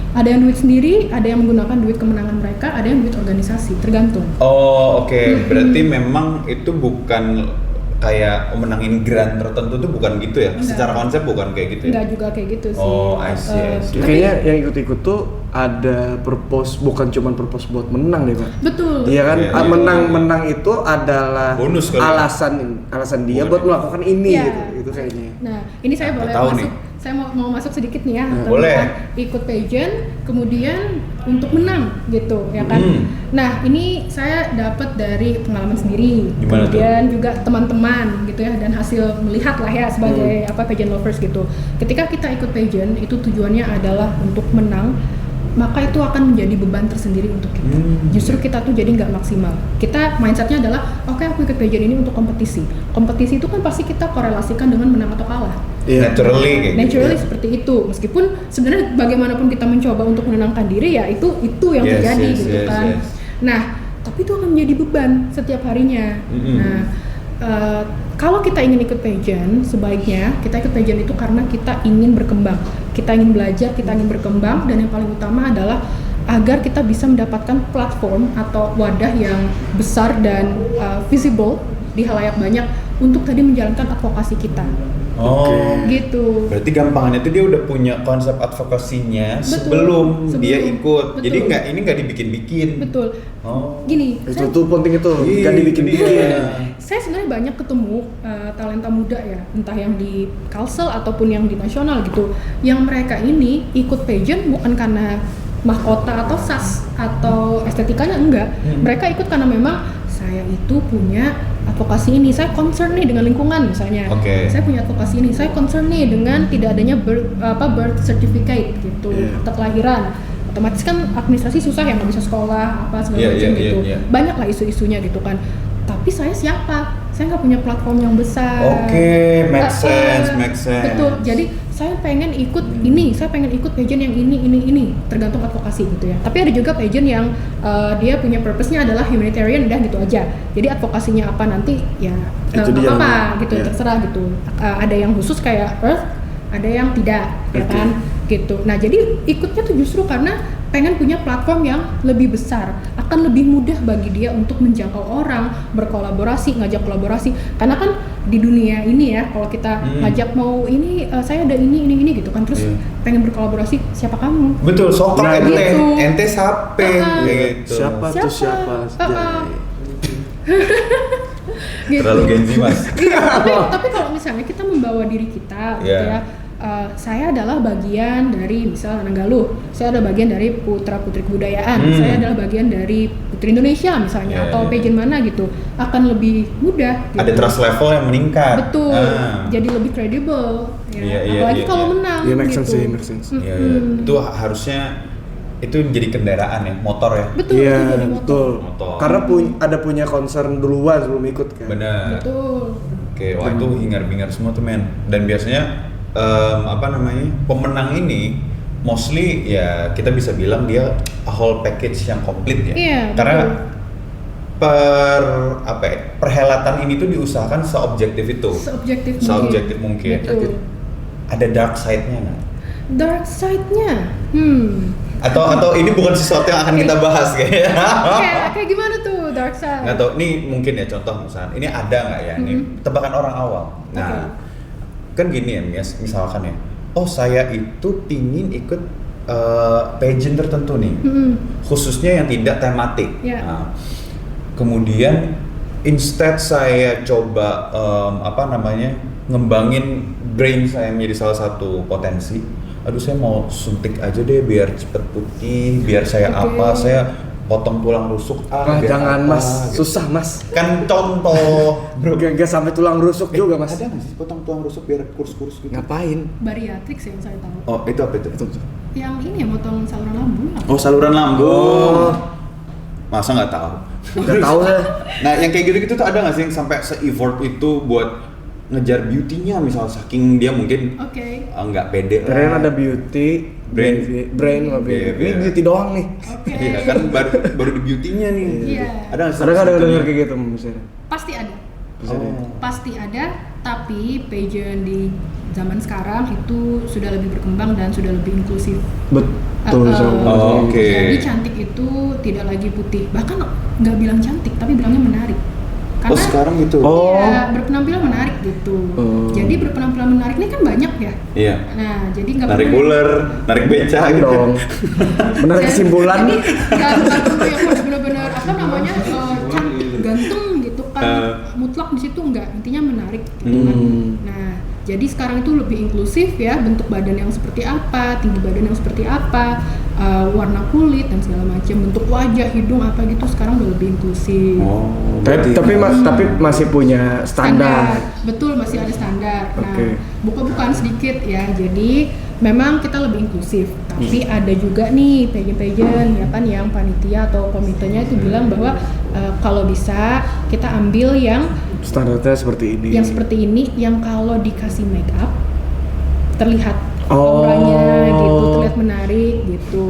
Ada yang duit sendiri, ada yang menggunakan duit kemenangan mereka, ada yang duit organisasi, tergantung.
Oh oke. Berarti memang itu bukan kayak menangin grant tertentu tuh bukan gitu ya?
Enggak.
Secara konsep bukan kayak gitu ya?
Enggak juga kayak gitu sih.
Oh, I see, I see.
Tapi-
Kayaknya yang ikut-ikut tuh ada purpose, bukan cuma purpose buat menang deh, Pak.
Betul.
Iya kan?
Iya, iya.
Menang itu adalah
Bonus kali ya?
alasan dia
Bukan.
buat melakukan ini
Iya.
gitu. Itu kayaknya.
Nah, ini saya
Nggak
boleh
tahu
masuk
nih.
saya mau masuk sedikit nih ya
Boleh.
tentang ikut pageant kemudian untuk menang gitu ya kan. Nah ini saya dapat dari pengalaman sendiri,
Gimana
kemudian juga teman-teman gitu ya, dan hasil melihat lah ya sebagai pageant lovers gitu. Ketika kita ikut pageant itu tujuannya adalah untuk menang, maka itu akan menjadi beban tersendiri untuk kita. Justru kita tuh jadi nggak maksimal. Kita mindsetnya adalah, oke, aku ikut pageant ini untuk kompetisi. Kompetisi itu kan pasti kita korelasikan dengan menang atau kalah.
Naturally kayak
Naturally
gitu.
seperti itu. Meskipun sebenarnya bagaimanapun kita mencoba untuk menenangkan diri ya itu yang
Yes,
terjadi
yes,
gitu
yes,
kan.
yes.
Nah, tapi itu akan menjadi beban setiap harinya. Nah, kalau kita ingin ikut pageant, sebaiknya kita ikut pageant itu karena kita ingin berkembang, kita ingin belajar, kita ingin berkembang, dan yang paling utama adalah agar kita bisa mendapatkan platform atau wadah yang besar dan visible di halayak banyak untuk tadi menjalankan advokasi kita.
Oh,
Gitu.
berarti gampangannya tuh dia udah punya konsep advokasinya sebelum dia ikut.
Betul.
Jadi nggak dibikin-bikin.
Betul.
Oh.
Gini,
Itu tuh penting itu,
Iya,
kan dibikin-bikin.
iya.
saya sebenarnya banyak ketemu talenta muda ya, entah yang di Kalsel ataupun yang di nasional gitu, yang mereka ini ikut pageant bukan karena mahkota atau sas atau estetikanya, enggak. Mereka ikut karena memang saya itu punya advokasi ini, saya concern nih dengan lingkungan misalnya.
Oke.
Saya punya advokasi ini, saya concern nih dengan tidak adanya birth certificate gitu, akte kelahiran. Otomatis kan administrasi susah ya, nggak bisa sekolah apa segala macam gitu. Banyak lah isu-isunya gitu kan. Tapi saya siapa? Saya nggak punya platform yang besar.
Oke, make sense.
Betul. Jadi saya pengen ikut ini, saya pengen ikut pageant yang ini, tergantung advokasi gitu ya. Tapi ada juga pageant yang dia punya purpose-nya adalah humanitarian, udah gitu aja. Jadi advokasinya apa nanti ya
Itu dia.
apa gitu,
Iya.
terserah gitu. Ada yang khusus kayak Earth, ada yang tidak, ya
Oke.
kan? Gitu. Nah jadi ikutnya tuh justru karena pengen punya platform yang lebih besar, akan lebih mudah bagi dia untuk menjangkau orang, berkolaborasi, ngajak kolaborasi. Karena kan di dunia ini ya, kalau kita ngajak mau ini, saya ada ini gitu kan, terus pengen berkolaborasi, siapa kamu?
Betul, sokak
Nah,
ente,
gitu.
ente sape gitu.
Siapa tuh siapa?
Gitu.
Terlalu Genzi mas.
Iya, tapi kalau misalnya kita membawa diri kita gitu
Yeah.
ya, saya adalah bagian dari misal Nanggala, saya ada bagian dari putra putri kebudayaan, saya adalah bagian dari Putri Indonesia misalnya,
Yeah,
atau
yeah.
pageant mana gitu, akan lebih mudah gitu.
Ada trust level yang meningkat.
Betul,
Ah.
jadi lebih kredibel ya.
Iya, iya,
Apalagi
iya,
kalau
iya.
menang
Iya, make
gitu.
sense sih, make sense.
Iya, iya. Itu harusnya itu jadi kendaraan ya, motor ya.
Betul,
Iya,
itu jadi motor.
betul.
Motor.
Karena ada punya concern duluan sebelum ikut kan.
Benar.
Betul.
Oke, wah itu hingar-bingar semua tuh men. Dan biasanya pemenang ini mostly ya kita bisa bilang dia a whole package yang komplit ya.
Iya,
Karena
betul.
perhelatan ini tuh diusahakan seobjektif itu.
Seobjektif
mungkin.
Betul.
Ada dark side-nya nggak?
Dark side-nya,
Atau ini bukan sesuatu yang akan kita bahas kayaknya.
kayak gimana tuh dark side?
Nggak tahu, nih mungkin ya contoh misalnya, ini ada nggak ya, ini tebakan orang awam. Nah, kan gini ya, misalkan ya, oh saya itu pingin ikut pageant tertentu nih, khususnya yang tidak tematik.
Ya.
Nah, kemudian instead saya coba ngembangin brain saya menjadi salah satu potensi. Aduh saya mau suntik aja deh biar cepet putih, biar saya
Oke.
saya potong tulang rusuk
Ah,
biar
jangan
apa,
mas,
gitu.
susah mas.
Kan contoh bro.
Gak sampai tulang rusuk juga mas.
Ada nggak sih potong tulang rusuk biar kurus-kurus gitu?
Ngapain?
Bariatrik sih yang saya tahu.
Oh itu apa itu?
Yang ini ya motong saluran lambung.
Oh saluran lambung. Masa nggak tahu?
Gak tahu lah.
Nah yang kayak gitu-gitu tuh ada nggak sih yang sampai se-effort itu buat ngejar beauty-nya, misal saking dia mungkin
Oke.
nggak pede lah.
Keren ada beauty, brain sama beauty.
Iya,
Ini
iya.
beauty doang nih.
Oke.
Iya kan baru di beauty-nya nih.
Iya.
Ada nggak sih
Ada nggak
satunya?
denger kayak gitu misalnya?
Pasti ada.
Oh.
Pasti ada, tapi pageant di zaman sekarang itu sudah lebih berkembang dan sudah lebih inklusif.
Betul.
Oh, oke.
Jadi cantik itu tidak lagi putih, bahkan nggak bilang cantik, tapi bilangnya menarik.
Oh sekarang gitu?
Oh.
Iya, berpenampilan menarik gitu. Jadi berpenampilan menarik ini kan banyak ya.
Iya.
Nah, jadi nggak
Narik
perlu-
ular, narik beca
Jangan
gitu.
dong. Benar kesimpulan.
Jadi nggak perlu yang udah benar-benar ganteng gitu kan, mutlak di situ nggak, intinya menarik gitu kan. Nah, Jadi sekarang itu lebih inklusif ya, bentuk badan yang seperti apa, tinggi badan yang seperti apa, warna kulit dan segala macam, bentuk wajah, hidung apa gitu sekarang udah lebih inklusif.
Tapi masih punya standar.
Betul, masih ada standar. Nah,
Oke.
buka-bukaan sedikit ya. Jadi memang kita lebih inklusif, tapi ada juga nih pageant ya kan yang panitia atau komitenya itu bilang bahwa kalau bisa kita ambil yang
Standarnya seperti ini.
yang seperti ini, yang kalau dikasih make up terlihat
Oh.
auranya gitu, terlihat menarik gitu.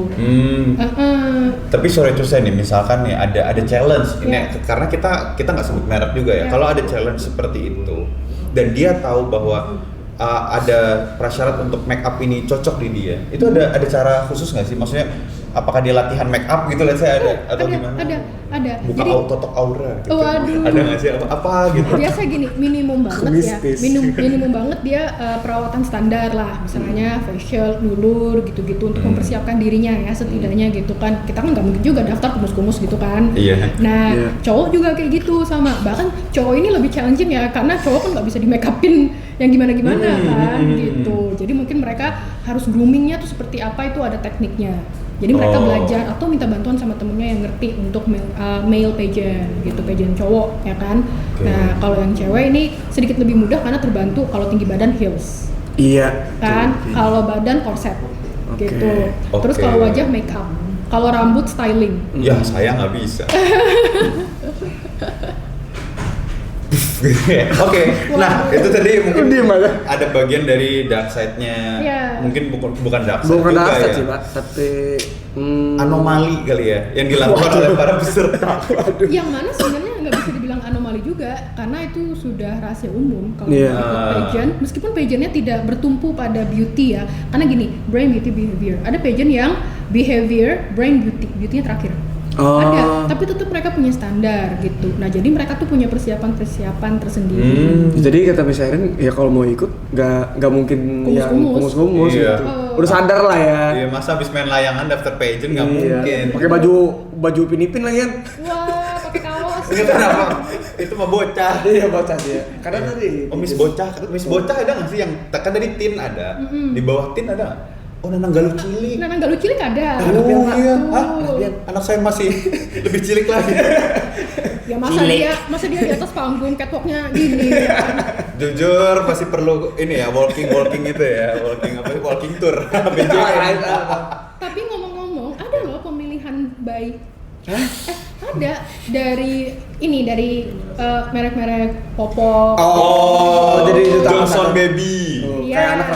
Tapi sorry to say nih, misalkan nih ada challenge ini
Yeah.
karena kita nggak sebut merek juga ya.
Yeah.
Kalau ada challenge seperti itu dan dia tahu bahwa ada prasyarat untuk make up ini cocok di dia, itu ada cara khusus nggak sih? Maksudnya apakah dia latihan make up gitu, let's say ada atau gimana?
Ada.
Buka
Jadi
totok aura gitu.
Waduh.
Ada nggak sih apa gitu?
biasa gini, minimum banget ya,
Mistis.
minimum banget dia perawatan standar lah, misalnya facial, dulur gitu-gitu untuk mempersiapkan dirinya ya setidaknya gitu kan. Kita kan nggak mungkin juga daftar kumus-kumus gitu kan.
Iya.
Nah,
Iya.
cowok juga kayak gitu sama. Bahkan cowok ini lebih challenging ya, karena cowok kan nggak bisa di make upin yang gimana-gimana kan gitu. Jadi mungkin mereka harus groomingnya tuh seperti apa, itu ada tekniknya. Jadi mereka belajar atau minta bantuan sama temennya yang ngerti untuk male pageant gitu, pageant cowok ya kan.
Oke.
Nah, kalau yang cewek ini sedikit lebih mudah karena terbantu kalau tinggi badan heels
Iya.
kan,
Betul.
kalau badan korset
Oke.
gitu. Terus
Oke.
kalau wajah make up, kalau rambut styling.
Ya saya nggak bisa. Oke, nah itu tadi mungkin
Diem aja.
ada bagian dari dark side-nya.
Iya.
Mungkin bukan dark side
Bukan
juga
dasar
ya.
sih, Pak, tapi
Anomali kali ya yang dilakukan oleh para peserta.
Yang mana sebenarnya nggak bisa dibilang anomali juga, karena itu sudah rahasia umum kalau
Iya.
ikut pageant. Meskipun pageantnya tidak bertumpu pada beauty ya, karena gini, brain, beauty, behavior. Ada pageant yang behavior, brain, beauty, beauty-nya terakhir.
Oh.
Ada, tapi tetap mereka punya standar gitu. Nah, jadi mereka tuh punya persiapan tersendiri.
Jadi kata Miss Erin, ya kalau mau ikut nggak mungkin yang
Kumus-kumus.
kumus-kumus
Iya.
gitu. Udah sadar lah ya.
Iya, masa habis main layangan daftar pageant nggak
Iya.
mungkin.
Pakai baju pinipin lagi kan.
Wah, pakai kaos.
Ini kenapa? Itu mah bocah.
Iya bocah dia. Karena tadi
Miss Bocah ada nggak sih yang kan tadi tin ada, di bawah tin ada nggak? Oh, Nanang Galuh Cilik.
Nah, Galuh Cilik ada.
Oh iya,
Tuh.
anak saya masih lebih cilik lagi.
Ya masa dia di atas panggung catwalknya gini ya kan?
Jujur masih perlu ini ya walking itu ya, walking tour. BJM.
Tapi ngomong-ngomong, ada loh pemilihan baik. Ada dari merek-merek popok.
Oh,
jadi itu
Johnson
tangan.
Baby,
Iya.
Kayak anak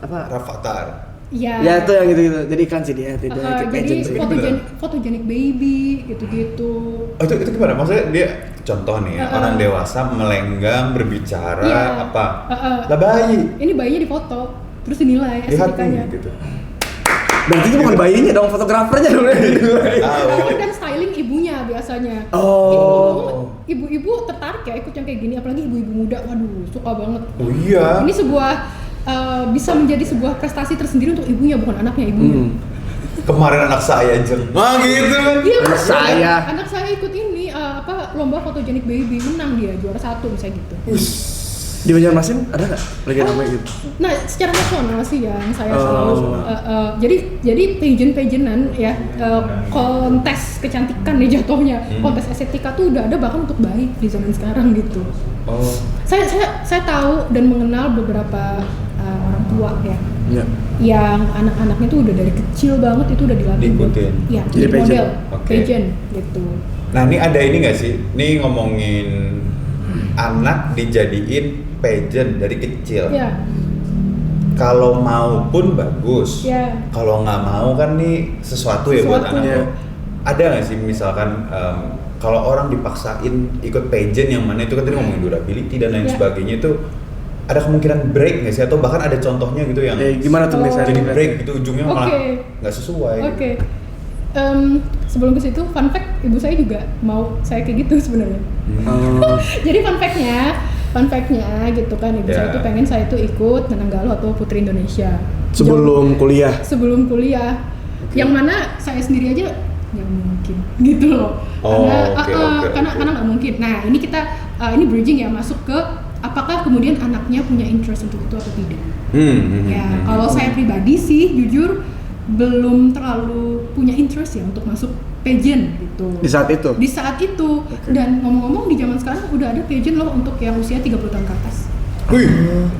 apa?
Rafathar.
Iya.
Ya itu yang gitu-gitu. Jadi iklan sih dia, tidak ikut
Jadi
pageant sih.
photogenic baby gitu-gitu.
Oh, itu gimana? Maksudnya dia contoh nih ya, orang dewasa melenggang berbicara
Iya.
apa?
Uh-uh.
Lah bayi
Ini bayinya difoto, terus dinilai
di hati
estetikanya.
gitu.
Berarti itu bukan bayinya dong, fotografernya dong.
Tahu.
Dan styling ibunya biasanya.
Oh.
Ibu-ibu tertarik ya ikut yang kayak gini, apalagi ibu-ibu muda. Waduh, suka banget.
Oh iya.
Ini bisa menjadi sebuah prestasi tersendiri untuk ibunya, bukan anaknya, ibunya.
Kemarin anak saya jeng. Wah gitu.
Iya,
Anak
Mas.
saya.
Anak saya ikut ini lomba photogenic baby, menang dia juara 1 misalnya gitu.
Di Banjarmasin ada nggak lagi namanya gitu?
Nah, secara nasional sih yang saya
Oh.
selalu jadi pageant-pageantan ya, kontes kecantikan nih jatuhnya, kontes estetika tuh udah ada bahkan untuk bayi di zaman sekarang gitu.
Oh.
Saya tahu dan mengenal beberapa orang tua ya,
Iya.
yang anak-anaknya tuh udah dari kecil banget itu udah dilatih buat
Diikutin.
ya
Jadi
jadi model
Oke.
pageant gitu.
Nah, ini ada ini nggak sih? Nih ngomongin anak dijadiin pageant dari kecil.
Ya,
Kalau mau pun bagus.
ya.
Kalau nggak mau kan nih sesuatu ya buat
Sesuatu.
anak.
Iya.
Ada nggak sih misalkan kalau orang dipaksain ikut pageant yang mana itu kan tadi ngomongin durability dan lain
Iya.
sebagainya itu ada kemungkinan break nggak sih, atau bahkan ada contohnya gitu yang
Gimana tuh
Oh.
misalnya?
jadi break gitu ujungnya malah
Oke.
nggak sesuai.
Oke. Sebelum ke situ, fun fact, ibu saya juga mau saya kayak gitu sebenarnya.
Oh.
Jadi fun fact-nya gitu kan, ibu saya
Ya.
tuh pengen saya tuh ikut Nanang Galuh atau Putri Indonesia.
Sebelum kuliah.
Sebelum kuliah. Yang mana saya sendiri aja nggak mungkin gitu loh.
Oh,
Karena
oke,
karena
oke.
nggak mungkin. Nah, ini kita ini bridging ya masuk ke apakah kemudian anaknya punya interest untuk itu atau tidak. Ya,
Hmm.
kalau saya pribadi sih jujur belum terlalu punya interest ya untuk masuk pageant gitu.
Di saat itu.
Di saat itu.
Oke.
Dan ngomong-ngomong di zaman sekarang udah ada pageant loh untuk yang usia 30 tahun ke atas.
Wih,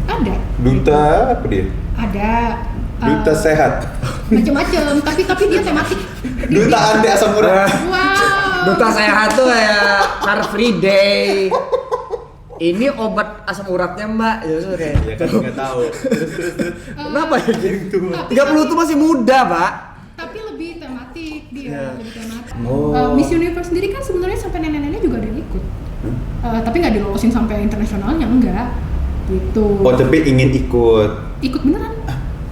Ada.
duta apa dia?
Ada
Duta sehat.
macam-macam, tapi dia tematik.
Duta anti asam urat.
Wow.
Duta sehat tuh kayak Car Free Day. Ini obat asam uratnya Mbak, ya kayak.
Ya kan nggak tahu.
Kenapa ya gitu?
Tapi-
30 tuh masih muda, Pak.
Tapi lebih tematik dia,
Iya.
lebih tematik.
Oh.
Miss Universe sendiri kan sebenarnya sampai nenek-nenek juga ada yang ikut. Tapi nggak dilolosin sampai internasionalnya, enggak. Gitu.
Oh tapi ingin ikut.
Ikut beneran.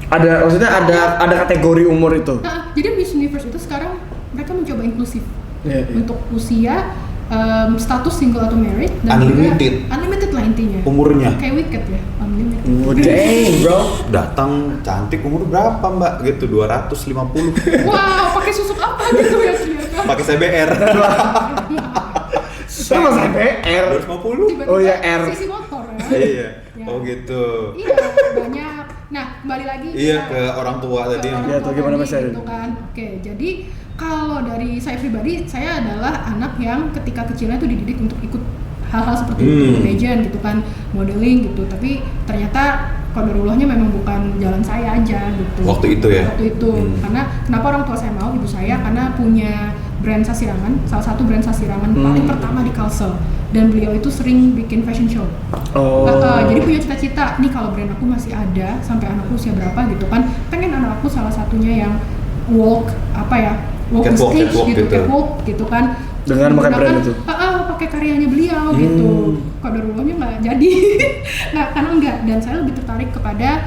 Maksudnya ada kategori umur itu.
Jadi Miss Universe itu sekarang mereka mencoba inklusif
Iya, iya.
untuk usia, status single atau married dan
Unlimited.
juga unlimited lah intinya.
Umurnya.
Kayak Wicked ya, unlimited.
Oh, dang, bro.
Datang cantik, umur berapa Mbak? Gitu 250.
Wow, pakai susuk apa gitu ya ternyata.
Pakai CBR.
Sama CBR.
250.
Tiba-tiba
Oh, ya, R.
sisi motor ya.
Iya.
Ya.
Oh gitu.
Iya, banyak. Nah, kembali lagi
Iya
kita
ke orang tua
ke
tadi.
orang
Iya,
tua
tuh gimana,
tadi,
Mas Erin?
gitu kan. Oke, jadi kalau dari saya pribadi, saya adalah anak yang ketika kecilnya tuh dididik untuk ikut hal-hal seperti itu, pageant gitu kan, modeling gitu. Tapi ternyata qadarullahnya memang bukan jalan saya aja gitu.
Waktu itu ya?
Waktu itu. Karena kenapa orang tua saya mau, ibu saya karena punya brand sasirangan, salah satu brand sasirangan paling pertama di Kalsel, dan beliau itu sering bikin fashion show.
Oh.
Jadi punya cita-cita nih kalau brand aku masih ada sampai anakku usia berapa gitu kan, pengen anak aku salah satunya yang walk the
Catwalk,
stage
catwalk
gitu,
gitu.
catwalk gitu kan,
Dengan pakai brand itu?
pakai karyanya beliau gitu. Qadarullahnya nggak jadi. Nah, karena enggak, dan saya lebih tertarik kepada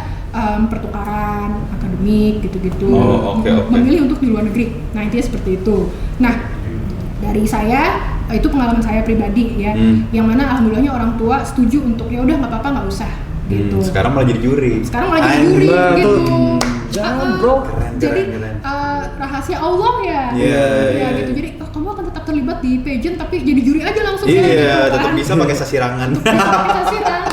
pertukaran akademik gitu-gitu.
Oh, oke.
Memilih untuk di luar negeri. Nah, intinya seperti itu. Nah, dari saya itu pengalaman saya pribadi ya, yang mana alhamdulillahnya orang tua setuju untuk ya udah nggak apa-apa, nggak usah gitu.
Sekarang malah jadi juri.
Sekarang malah jadi juri
Anjir,
gitu.
tuh. Jangan, bro.
Keren,
Jadi
keren.
rahasia Allah ya.
Iya,
Ya
iya.
gitu. Jadi kamu akan tetap terlibat di pageant tapi jadi juri aja langsung ya.
Iya,
gitu
tetap
kan.
bisa pakai sasirangan.
Bisa pakai sasirangan.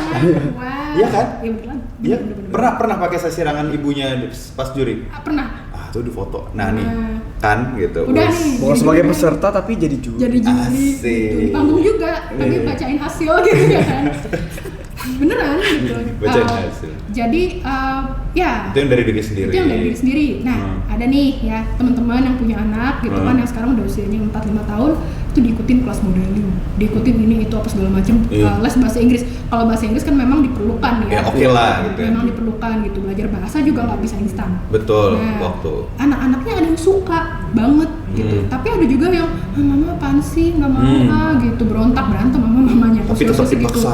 Wow.
Iya kan?
Iya beneran.
Iya,
Bener-bener.
pernah pakai sasirangan ibunya pas juri.
Pernah.
Ah, tuh di foto. Nah, nih.
Nah.
Kan gitu.
Udah
Wes.
nih.
Bukan sebagai peserta tapi jadi juri.
Jadi juri
Asik.
gitu. Di panggung juga, tapi
Iya.
bacain hasil gitu ya kan. Beneran gitu.
Bacain
Uh,
hasil.
Jadi ya
Itu yang dari diri sendiri.
itu yang dari diri sendiri. Nah, ada nih ya teman-teman yang punya anak gitu kan, yang sekarang udah usianya 4-5 tahun itu diikutin kelas modeling, diikutin ini itu apa segala macam,
Iya.
les bahasa Inggris. Kalau bahasa Inggris kan memang diperlukan
Ya, oke lah, gitu ya.
Memang diperlukan gitu. Belajar bahasa juga nggak bisa instan.
Betul,
Nah,
waktu.
anak-anaknya ada yang suka banget gitu, tapi ada juga yang mama apaan sih nggak mau gitu, berontak berantem sama mamanya.
Tapi tetap
Usil-usil gitu.
dipaksa.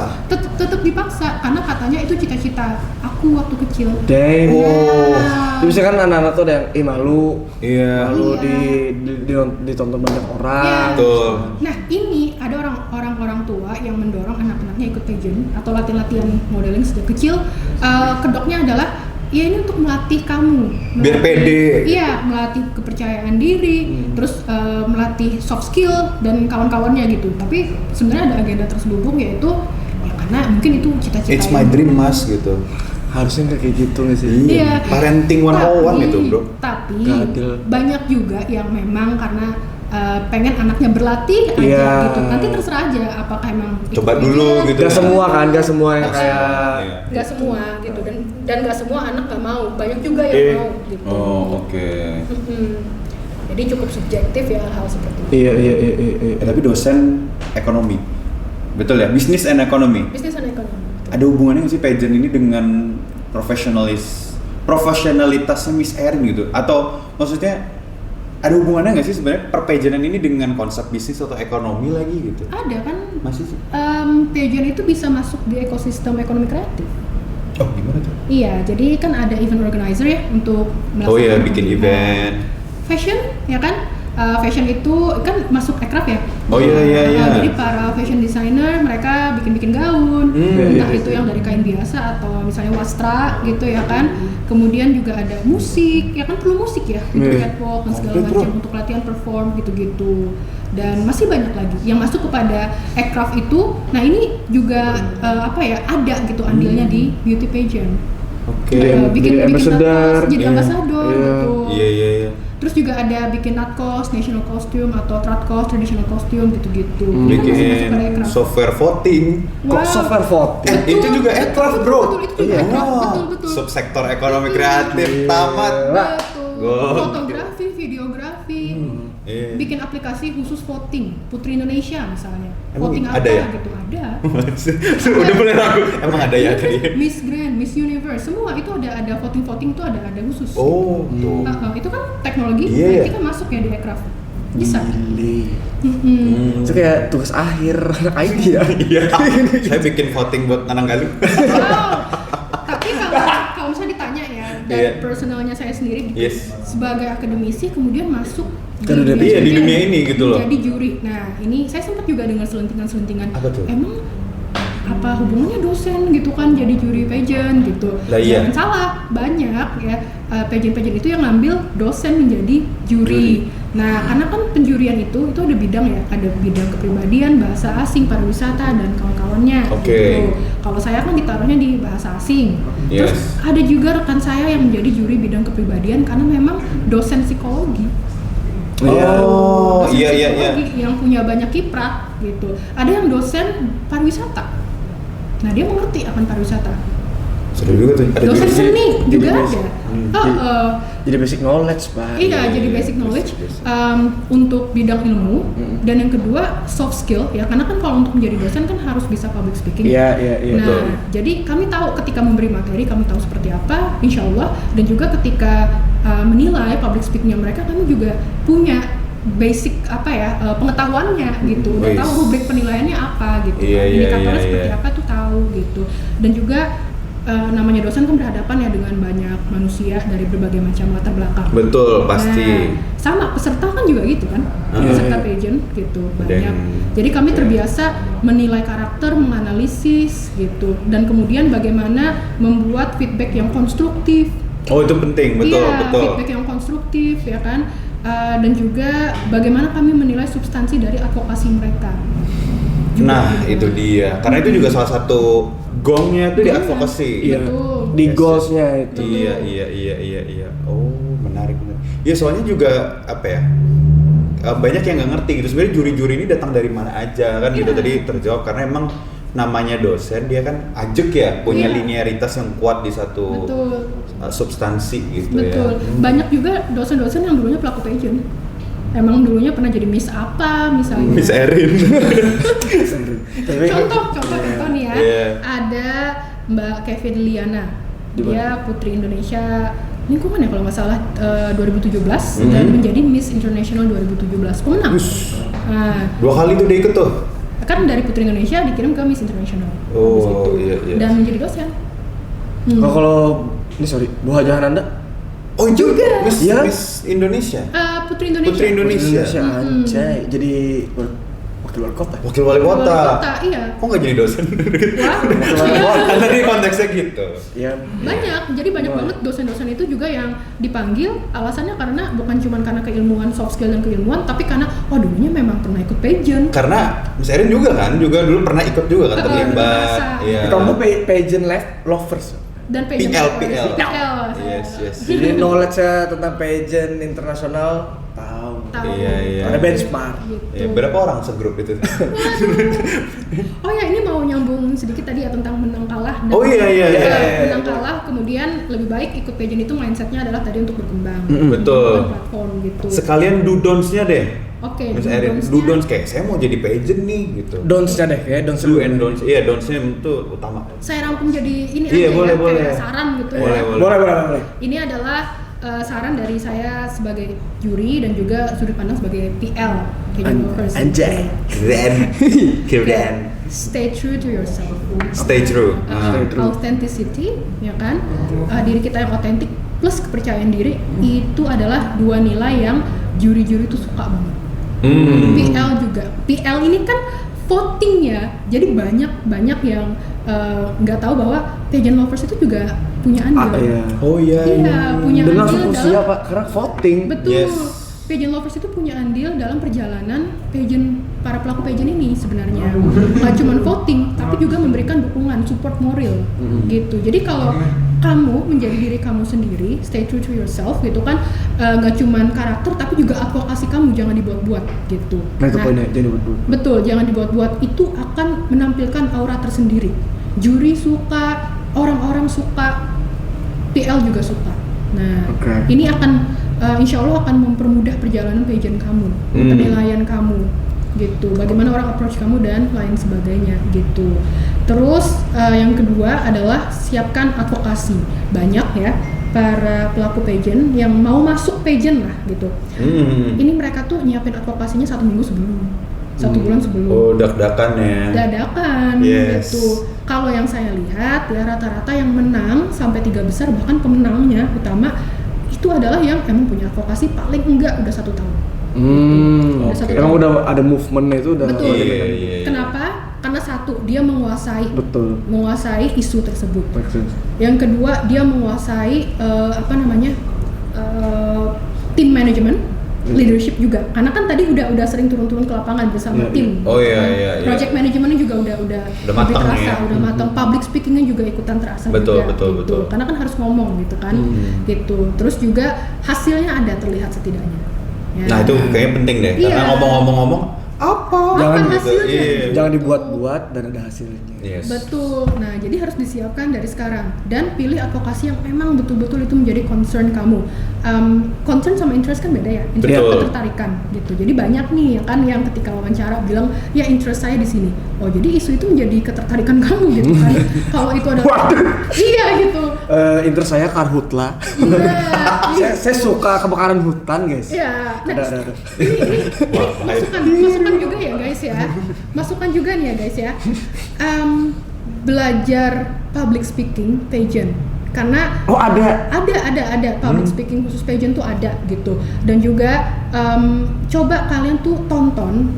Tetap dipaksa karena katanya itu cita-cita aku waktu kecil.
Dang.
Oh.
Itu bisa kan anak-anak tuh ada yang malu.
Iya.
Malu
Iya.
ditonton banyak orang.
Iya.
Betul.
Nah, ini ada orang tua yang mendorong anak-anaknya ikut pageant atau latihan modeling sejak kecil. Kedoknya adalah ya ini untuk melatih kamu.
Biar pede.
Iya, melatih kepercayaan diri, terus melatih soft skill dan kawan-kawannya gitu. Tapi sebenarnya ada agenda terselubung, yaitu ya karena mungkin itu cita-cita.
It's my dream mas gitu.
Harusnya nggak kayak gitu nggak sih?
Iya.
Parenting 101 itu bro.
Tapi
Gagal.
banyak juga yang memang karena pengen anaknya berlatih aja
Iya.
gitu. Nanti terserah aja apakah emang
Coba
ikut
dulu
pageant.
gitu.
Gak semua kan, gak semua yang
Iya.
kayak
Nggak semua gitu, dan nggak semua anak nggak mau, banyak juga yang mau gitu.
Oh oke.
Jadi cukup subjektif ya hal seperti itu.
iya.
Tapi dosen ekonomi, betul ya? Business and economy.
Bisnis dan ekonomi.
Ada hubungannya nggak sih pageant ini dengan profesionalitasnya Miss Erin gitu? Atau maksudnya ada hubungannya nggak sih sebenarnya perpageantan ini dengan konsep bisnis atau ekonomi lagi gitu?
Ada kan,
Masih sih?
pageant itu bisa masuk di ekosistem ekonomi kreatif.
Oh gimana tuh?
Iya, jadi kan ada event organizer ya untuk
Oh iya,
melaksanakan,
bikin event.
fashion ya kan, fashion itu kan masuk aircraft ya.
Oh iya.
Jadi para fashion designer mereka bikin gaun, entah itu yang dari kain biasa atau misalnya wastra gitu ya kan. Kemudian juga ada musik, ya kan perlu musik ya, gitu, catwalk dan segala macam untuk latihan perform gitu-gitu. Dan masih banyak lagi yang masuk kepada aircraft itu. Nah ini juga ada gitu andilnya di beauty pageant. Bikin
ambassador,
jadi ambasador gitu.
Iya.
Terus juga ada bikin NATCOS, national costume atau TRADCOS, traditional costume gitu-gitu.
Bikin software voting.
Kok software voting?
Itu juga aircraft, bro.
Betul, itu juga aircraft, betul.
Subsektor ekonomi kreatif tamat.
Betul. Fotografi, videografi. Bikin aplikasi khusus voting, Putri Indonesia misalnya.
Emang
voting
ada
apa
ya?
gitu, ada.
Udah mulai ragu. Emang ada ya tadi?
Miss Grand, Miss Universe, semua itu ada voting itu ada khusus.
Oh, tuh.
Itu kan teknologi,
Iya.
itu kan masuk ya di aircraft. Bisa.
Itu kayak tugas akhir anak IT ya.
Iya. Saya bikin voting buat Nananggalu.
Wow. Tapi kalau misalnya ditanya ya dari personalnya saya sendiri sebagai akademisi kemudian masuk
di dunia ini gitu loh.
Jadi juri. Nah, ini saya sempat juga dengar selentingan-selentingan.
Apa tuh?
Emang apa hubungannya dosen gitu kan jadi juri pageant gitu?
Iya.
Jangan salah, banyak ya pageant-pageant itu yang ngambil dosen menjadi juri. Nah, karena kan penjurian itu ada bidang ya, ada bidang kepribadian, bahasa asing, pariwisata dan kawan-kawannya. Gitu. Kalau saya kan ditaruhnya di bahasa asing. Terus ada juga rekan saya yang menjadi juri bidang kepribadian karena memang dosen psikologi. Dosen psikologi yang punya banyak kiprah gitu. Ada yang dosen pariwisata. Nah, dia mengerti akan pariwisata.
Seru juga tuh. Ada
dosen seni juga ada.
Jadi basic knowledge, Pak.
Iya, jadi basic knowledge untuk bidang ilmu. Dan yang kedua soft skill ya, karena kan kalau untuk menjadi dosen kan harus bisa public speaking.
Iya.
Nah, jadi kami tahu ketika memberi materi, kami tahu seperti apa, insya Allah. Dan juga ketika menilai public speakingnya mereka, kami juga punya basic pengetahuannya gitu. Udah tahu rubrik penilaiannya apa gitu. Indikatornya seperti apa tuh tahu gitu. Dan juga namanya dosen kan berhadapan ya dengan banyak manusia dari berbagai macam latar belakang.
Betul, pasti.
Nah, sama peserta kan juga gitu kan, peserta pageant gitu banyak. Jadi kami terbiasa menilai karakter, menganalisis gitu, dan kemudian bagaimana membuat feedback yang konstruktif.
Oh, itu penting, betul.
Feedback yang konstruktif ya kan, dan juga bagaimana kami menilai substansi dari advokasi mereka.
Itu dia. Karena itu juga salah satu gongnya tuh di advokasi.
Iya. Di goalsnya itu.
Iya. Oh, menarik. Ya soalnya juga banyak yang nggak ngerti gitu. Sebenarnya juri-juri ini datang dari mana aja kan gitu. Tadi terjawab karena emang namanya dosen dia kan ajek ya, punya linearitas yang kuat di satu substansi gitu.
Betul. Banyak juga dosen-dosen yang dulunya pelaku pageant. Emang dulunya pernah jadi Miss apa misalnya?
Miss Erin.
contoh nih ya. Ada Mbak Kevin Liana. Dia Putri Indonesia lingkungan ya kalau nggak salah 2017 dan menjadi Miss International 2017 pemenang. Nah,
2 kali tuh dia ikut tuh.
Kan dari Putri Indonesia dikirim ke Miss International.
Iya.
Dan menjadi dosen.
Kalau ini Bu Haja Hananda.
Oh juga Miss Indonesia.
Putri Indonesia.
Anjay. Jadi wakil wali kota.
Iya.
Kok nggak jadi dosen? Kan tadi konteksnya gitu.
Ya.
Banyak. Jadi banyak banget dosen-dosen itu juga yang dipanggil alasannya karena bukan cuma karena keilmuan, soft skill dan keilmuan, tapi karena dulunya memang pernah ikut pageant.
Karena Miss Erin juga dulu pernah ikut juga kan terlibat.
Iya. Kamu pageant lovers.
Dan pageant
PL.
Yes.
Jadi knowledge-nya tentang pageant internasional tahu.
Iya.
Ada benchmark.
Gitu.
Ya, berapa orang segrup itu?
Oh ya, ini mau nyambung sedikit tadi ya tentang menang kalah. Menang kalah, kemudian lebih baik ikut pageant itu mindsetnya adalah tadi untuk berkembang.
Betul.
Platform gitu.
Sekalian do don'ts-nya deh.
Oke,
Miss Erin, do don'ts kayak saya mau jadi pageant nih gitu.
Don'ts-nya deh, kayak don'ts.
Do and don'ts. Iya, don'ts-nya itu utama.
Saya rangkum jadi ini
boleh.
kayak saran gitu ya.
Boleh. Ini
Ini adalah saran dari saya sebagai juri dan juga sudut pandang sebagai PL.
Anjay.
Keren.
Stay true to yourself.
Stay true.
Authenticity, ya kan? Diri kita yang otentik plus kepercayaan diri itu adalah 2 nilai yang juri-juri tuh suka banget. PL juga. PL ini kan voting ya, jadi banyak yang nggak tahu bahwa pageant lovers itu juga punya andil.
Iya.
Oh iya.
Punya
Dan langsung
andil
usia
dalam
Pak, karena voting.
betul.
Yes.
Pageant lovers itu punya andil dalam perjalanan pageant para pelaku pageant ini sebenarnya. Nggak cuma voting, tapi juga memberikan dukungan, support moral gitu. Jadi kalau kamu menjadi diri kamu sendiri, stay true to yourself gitu kan, nggak cuma karakter tapi juga advokasi kamu jangan dibuat-buat gitu.
Nah itu poinnya, jadi betul.
Betul, jangan dibuat-buat. Itu akan menampilkan aura tersendiri. Juri suka, orang-orang suka, PL juga suka. Nah, ini akan insya Allah akan mempermudah perjalanan pageant kamu, penilaian kamu, gitu. Bagaimana orang approach kamu dan lain sebagainya, gitu. Terus yang kedua adalah siapkan advokasi. Banyak ya para pelaku pageant yang mau masuk pageant lah, gitu. Ini mereka tuh nyiapin advokasinya 1 minggu sebelum. 1 bulan sebelum.
Oh, dak-dakan ya.
Dadakan
Yes.
gitu. Kalau yang saya lihat ya rata-rata yang menang sampai 3 besar bahkan pemenangnya utama itu adalah yang emang punya advokasi paling enggak udah 1 tahun. Udah 1
Emang
tahun.
udah ada movementnya itu udah.
Betul.
Iya.
Kenapa? Karena satu dia menguasai isu tersebut.
Make sense.
Yang kedua dia menguasai tim manajemen, leadership juga. Karena kan tadi udah sering turun-turun ke lapangan bersama tim.
Oh iya.
Project manajemennya juga udah
matang
lebih terasa,
ya.
udah matang. Public speakingnya juga ikutan terasa
Betul,
juga.
betul.
Karena kan harus ngomong gitu kan, gitu. Terus juga hasilnya ada terlihat setidaknya. Ya.
Nah, itu kayaknya penting deh.
Iya.
Karena ngomong-ngomong apa?
Jangan
Apa hasilnya?
Iya.
Jangan dibuat-buat dan ada hasilnya.
Yes.
Betul. Nah, jadi harus disiapkan dari sekarang dan pilih advokasi yang memang betul-betul itu menjadi concern kamu. Concern sama interest kan beda ya. Interest
Betul.
ketertarikan gitu. Jadi banyak nih ya kan yang ketika wawancara bilang ya interest saya di sini. Oh, jadi isu itu menjadi ketertarikan kamu gitu kan. Kalau itu adalah iya gitu.
Interest saya karhutla.
Iya.
saya suka kebakaran hutan guys.
Iya. Nah,
Ada.
ini masukan juga ya guys ya. Masukan juga nih ya guys ya. Belajar public speaking pageant karena ada public speaking khusus pageant tuh ada gitu. Dan juga coba kalian tuh tonton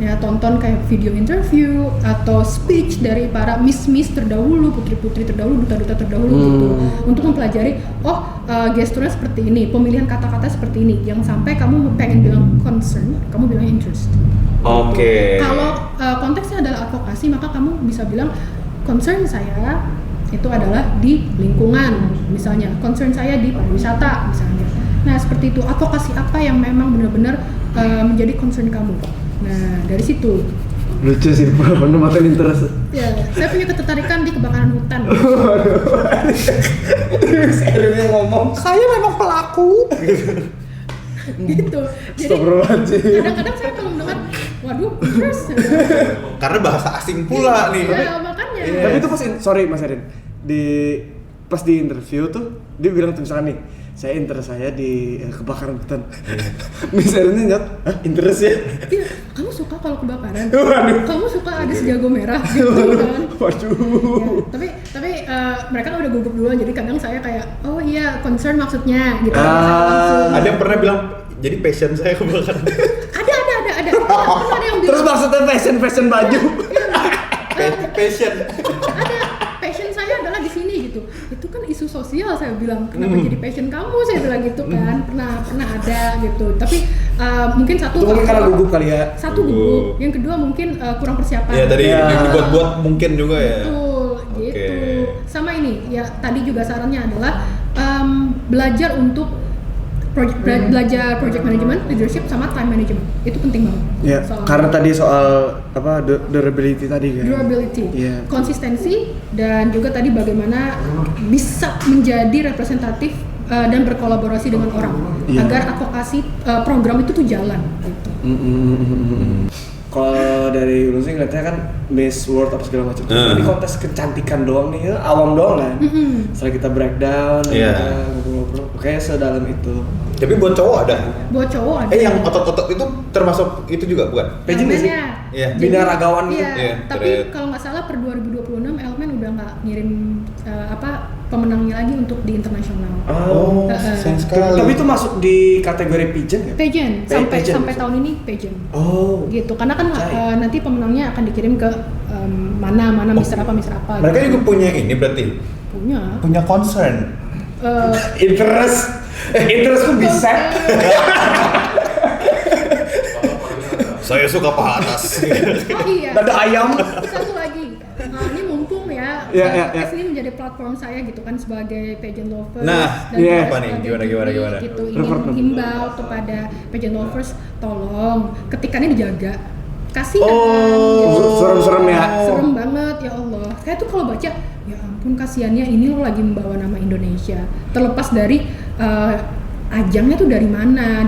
kayak video interview atau speech dari para miss terdahulu, putri terdahulu, duta terdahulu gitu, untuk mempelajari gesturnya seperti ini, pemilihan kata-kata seperti ini. Yang sampai kamu pengen bilang concern, kamu bilang interest.
Oke.
Kalau konteksnya adalah advokasi, maka kamu bisa bilang concern saya itu adalah di lingkungan, misalnya concern saya di pariwisata misalnya. Nah seperti itu, advokasi apa yang memang benar-benar menjadi concern kamu. Nah dari situ.
Lucu sih, bener matain interest.
Ya, saya punya ketertarikan di kebakaran hutan.
Akhirnya ngomong, saya memang pelaku.
Gitu. Jadi kadang-kadang saya kalau mendengar, waduh, interest.
Karena bahasa asing pula nih.
Iya, makanya.
Tapi itu sorry Mas Erin, pas di interview tuh dia bilang tuh misalkan nih, saya interest saya di kebakaran hutan. Miss Erin nyat, interest ya?
Iya, kamu suka kalau kebakaran?
Waduh.
Kamu suka ada sejago merah gitu kan?
Waduh.
Ya, tapi mereka kan udah gugup duluan, jadi kadang saya kayak, oh iya concern maksudnya gitu.
Ada yang pernah bilang, jadi passion saya kebakaran.
Ada. Ada yang bilang.
Terus maksudnya fashion baju.
Passion.
Ada passion saya adalah di sini gitu. Itu kan isu sosial, saya bilang. Kenapa jadi passion kamu, saya bilang gitu kan. Pernah ada gitu. Tapi mungkin satu.
Itu mungkin karena gugup kali ya.
Satu gugup. Yang kedua mungkin kurang persiapan.
Ya tadi dibuat-buat mungkin juga ya.
Betul, gitu.
Okay.
Sama ini, ya tadi juga sarannya adalah belajar untuk belajar project management, leadership, sama time management. Itu penting banget.
Ya, karena tadi soal durability tadi kan.
Durability,
Yeah.
konsistensi, dan juga tadi bagaimana bisa menjadi representatif dan berkolaborasi dengan orang agar advokasi program itu tuh jalan gitu.
Kalau dari Ulun sih ngeliatnya kan Miss World apa segala macam. Ini kontes kecantikan doang nih, awam doang kan. Setelah kita breakdown, kita ngobrol-ngobrol, kayaknya sedalam itu.
Tapi buat cowok ada?
Buat cowok ada.
Yang otot-otot itu termasuk itu juga bukan?
Pageant sih?
Iya.
Binaragawan gitu.
Iya,
Iya,
tapi
keren.
kalau nggak salah per 2026 Elmen udah nggak ngirim pemenangnya lagi untuk di internasional.
Oh, sayang sekali.
Tapi itu masuk di kategori pageant ya?
Pageant
Pageant
sampai
maksud.
tahun ini pageant.
Oh.
Gitu. Karena kan
Percaya.
nanti pemenangnya akan dikirim ke mana Mister apa
Mereka
gitu.
juga punya ini berarti punya concern.
Interestku bisa.
Saya suka paha atas.
Oh iya.
Dada ayam.
Satu lagi. Nah, ini mumpung ya.
Ya.
Ini menjadi platform saya gitu kan sebagai pageant lovers.
Nah,
dan
iya.
juga
Apa nih?
sebagai
Gimana?
juri Gitu, ingin
Record.
menghimbau kepada pageant lovers, tolong ketikannya dijaga. Kasihan.
Oh, serem-serem ya.
Serem banget ya Allah. Saya tuh kalau baca, ya ampun kasihannya ini lo lagi membawa nama Indonesia. Terlepas dari ajangnya tuh dari mana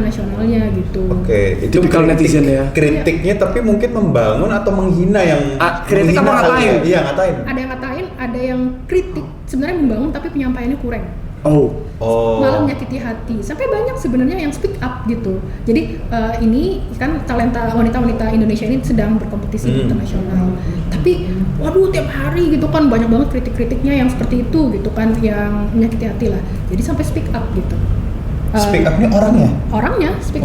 nasionalnya gitu.
Oke,
Itu kalau netizen ya.
Kritiknya tapi mungkin membangun atau menghina yang
kritik apa
menghina
ngatain?
kali ya? Iya, ngatain.
Ada yang ngatain, ada yang kritik. Sebenarnya membangun tapi penyampaiannya kurang.
Oh.
Malah menyakiti hati. Sampai banyak sebenarnya yang speak up gitu. Jadi ini kan talenta wanita-wanita Indonesia ini sedang berkompetisi di internasional. Tapi waduh tiap hari gitu kan banyak banget kritik-kritiknya yang seperti itu gitu kan, yang menyakiti hati lah. Jadi sampai speak up gitu.
Speak up-nya orangnya?
Speak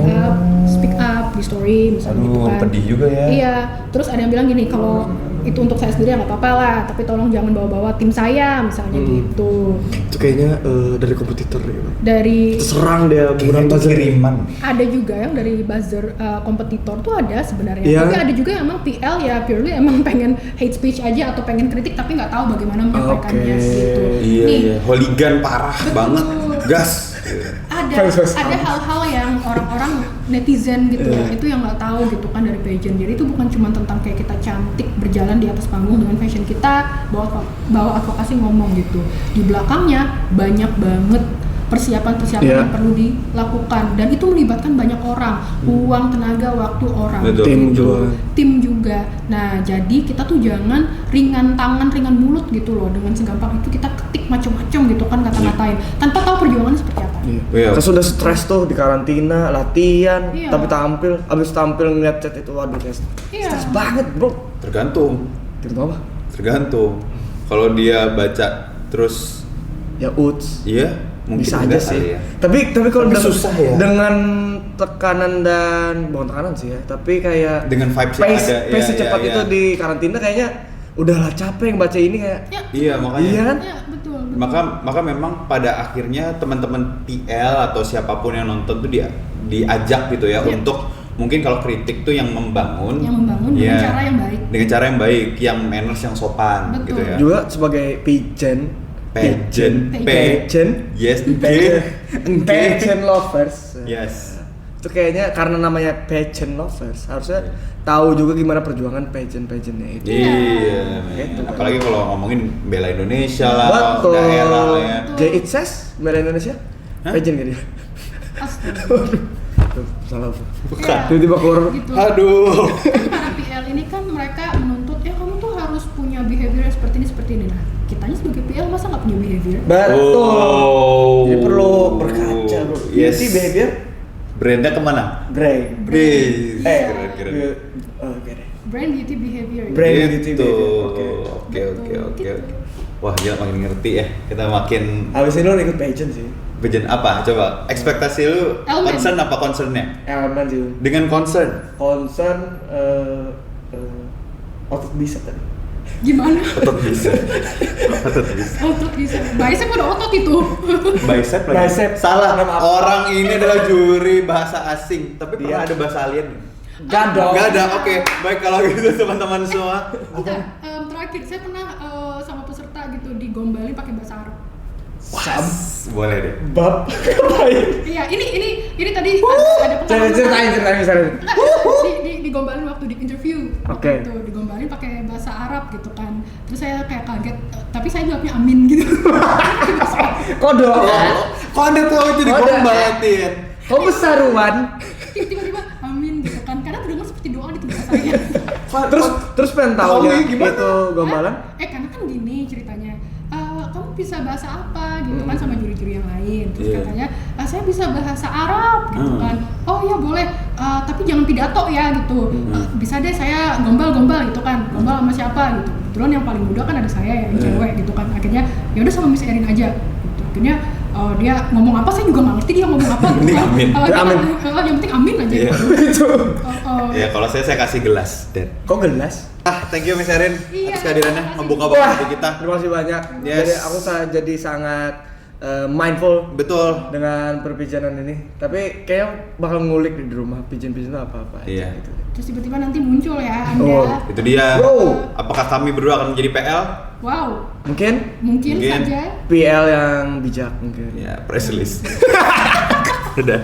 up di story misalnya gitu
Aduh,
kan.
pedih juga ya.
Iya, terus ada yang bilang gini, kalau itu untuk saya sendiri ya nggak apa-apa lah, tapi tolong jangan bawa-bawa tim saya misalnya gitu.
Itu kayaknya dari kompetitor ya.
Dari
Serang dia
Kayaknya itu kiriman.
ada juga yang dari buzzer kompetitor tuh ada sebenarnya,
Iya.
tapi ada juga yang emang PL ya purely emang pengen hate speech aja atau pengen kritik tapi nggak tahu bagaimana menyampaikannya gitu.
Iya. Hooligan parah banget. Gas.
Ada hal-hal yang orang-orang netizen gitu ya, itu yang nggak tahu gitu kan dari pageant. Jadi itu bukan cuma tentang kayak kita cantik berjalan di atas panggung dengan fashion kita, bawa advokasi ngomong gitu. Di belakangnya banyak banget persiapan-persiapan yang perlu dilakukan, dan itu melibatkan banyak orang, uang, tenaga, waktu orang.
Betul.
Tim juga. Nah, jadi kita tuh jangan ringan tangan, ringan mulut gitu loh. Dengan segampang itu kita ketik macam-macam gitu kan, kata-katain tanpa tahu perjuangannya seperti apa.
Iya. Kita sudah stres tuh di karantina, latihan,
Iya.
tapi abis tampil ngeliat chat itu, waduh kayak
Iya.
stres banget bro.
Tergantung.
Apa?
Tergantung. Kalau dia baca terus
Ya uts.
iya, mungkin
Bisa
enggak
aja sih.
kali ya.
Tapi kalau
Tapi susah ya.
dengan tekanan dan bukan tekanan sih ya, tapi kayak
Dengan vibes yang
pace,
ada,
pace
ya,
cepat
ya,
itu
ya.
di karantina kayaknya udahlah capek yang baca ini kayak.
Ya,
Iya, makanya.
Iya kan?
ya betul.
Maka memang pada akhirnya teman-teman PL atau siapapun yang nonton tuh diajak gitu ya
Iya.
untuk mungkin kalau kritik tuh yang membangun
dengan
ya,
cara yang baik.
dengan cara yang baik, yang manners yang sopan.
Betul.
Gitu ya.
Juga sebagai pageant,
Yes,
pageant lovers.
yes.
Itu kayaknya karena namanya pageant lovers, harusnya tahu juga gimana perjuangan pageantnya itu.
Iya,
Gitu.
apalagi kalau ngomongin bela Indonesia lah,
Betul.
daerah lah ya.
J It Says bela Indonesia?
Hah?
Pageant gak dia?
Astaga.
Tuh, salah.
Bukan.
Tiba-tiba keluar.
Gitu.
Aduh.
Kan para PL ini kan mereka menuntut ya kamu tuh harus punya behavior seperti ini. Nah, kitanya sebagai PL masa nggak punya behavior?
Betul.
Oh.
Jadi perlu berkaca bro.
Yes.
Beauty behavior,
Brandnya kemana?
brain.
Brain.
Oke deh.
Brand beauty behavior.
Brand
Gitu.
beauty behavior.
Oke.
Gitu.
Wah, gila makin ngerti ya. Kita makin
Habis ini lo ikut pageant sih.
Pageant apa? Coba ekspektasi lu
Elemen.
concern apa concernnya?
Elemen sih.
Dengan concern.
Concern otot bisa tadi.
Gimana?
Otot bisa.
Otot bisa. Bicep udah otot itu.
Bicep lagi.
Bicep.
Salah.
Maaf.
Orang ini adalah juri bahasa asing, tapi pernah
Dia.
ada bahasa alien.
Gak dong.
Gak ada. Oke, baik kalau gitu teman-teman semua.
Bentar, terakhir saya pernah sama peserta gitu digombalin pakai bahasa Arab.
Boleh deh.
Bab. Ngapain?
Iya, ini tadi ada pengalaman.
Ceritain misalnya.
Enggak, digombalin waktu di interview.
Oke.
Gitu, digombalin pakai bahasa Arab gitu kan. Terus saya kayak kaget, tapi saya jawabnya amin gitu.
Kode.
Kok Anda tahu itu digombalin?
Kok besaruan?
Tiba-tiba amin gitu kan. Karena terdengar seperti doa di telinga saya.
Terus pengen taunya
Tahu gimana?
itu gombalan?
Karena kan gini ceritanya. Kamu bisa bahasa apa gitu kan sama juri-juri yang lain. Terus
Iya.
katanya, saya bisa bahasa Arab gitu kan. Oh iya boleh, tapi jangan pidato ya gitu. Bisa deh saya gombal gitu kan. Gombal sama siapa gitu. kebetulan yang paling muda kan ada saya yang cewek gitu kan, akhirnya ya udah sama Miss Erin aja gitu. Akhirnya dia ngomong apa saya juga nggak ngerti dia ngomong apa gitu kan.
Amin.
Yang penting amin aja
Iya.
gitu.
Ya kalau saya kasih gelas, Dan.
Kok gelas?
Thank you Miss Erin
Iya,
atas kehadirannya,
makasih.
membuka hati kita.
Terima kasih banyak.
Yes.
Jadi aku jadi sangat mindful
Betul.
dengan perpijanan ini. Tapi kayaknya bakal ngulik di rumah pigeon-pigeon itu apa-apa aja
Iya.
gitu.
Terus tiba-tiba nanti muncul ya Anda.
Oh.
Itu dia.
Wow.
Apakah kami berdua akan menjadi PL?
Wow,
Mungkin
mungkin
Mungkin.
saja.
PL yang bijak mungkin.
Ya, press release. Udah.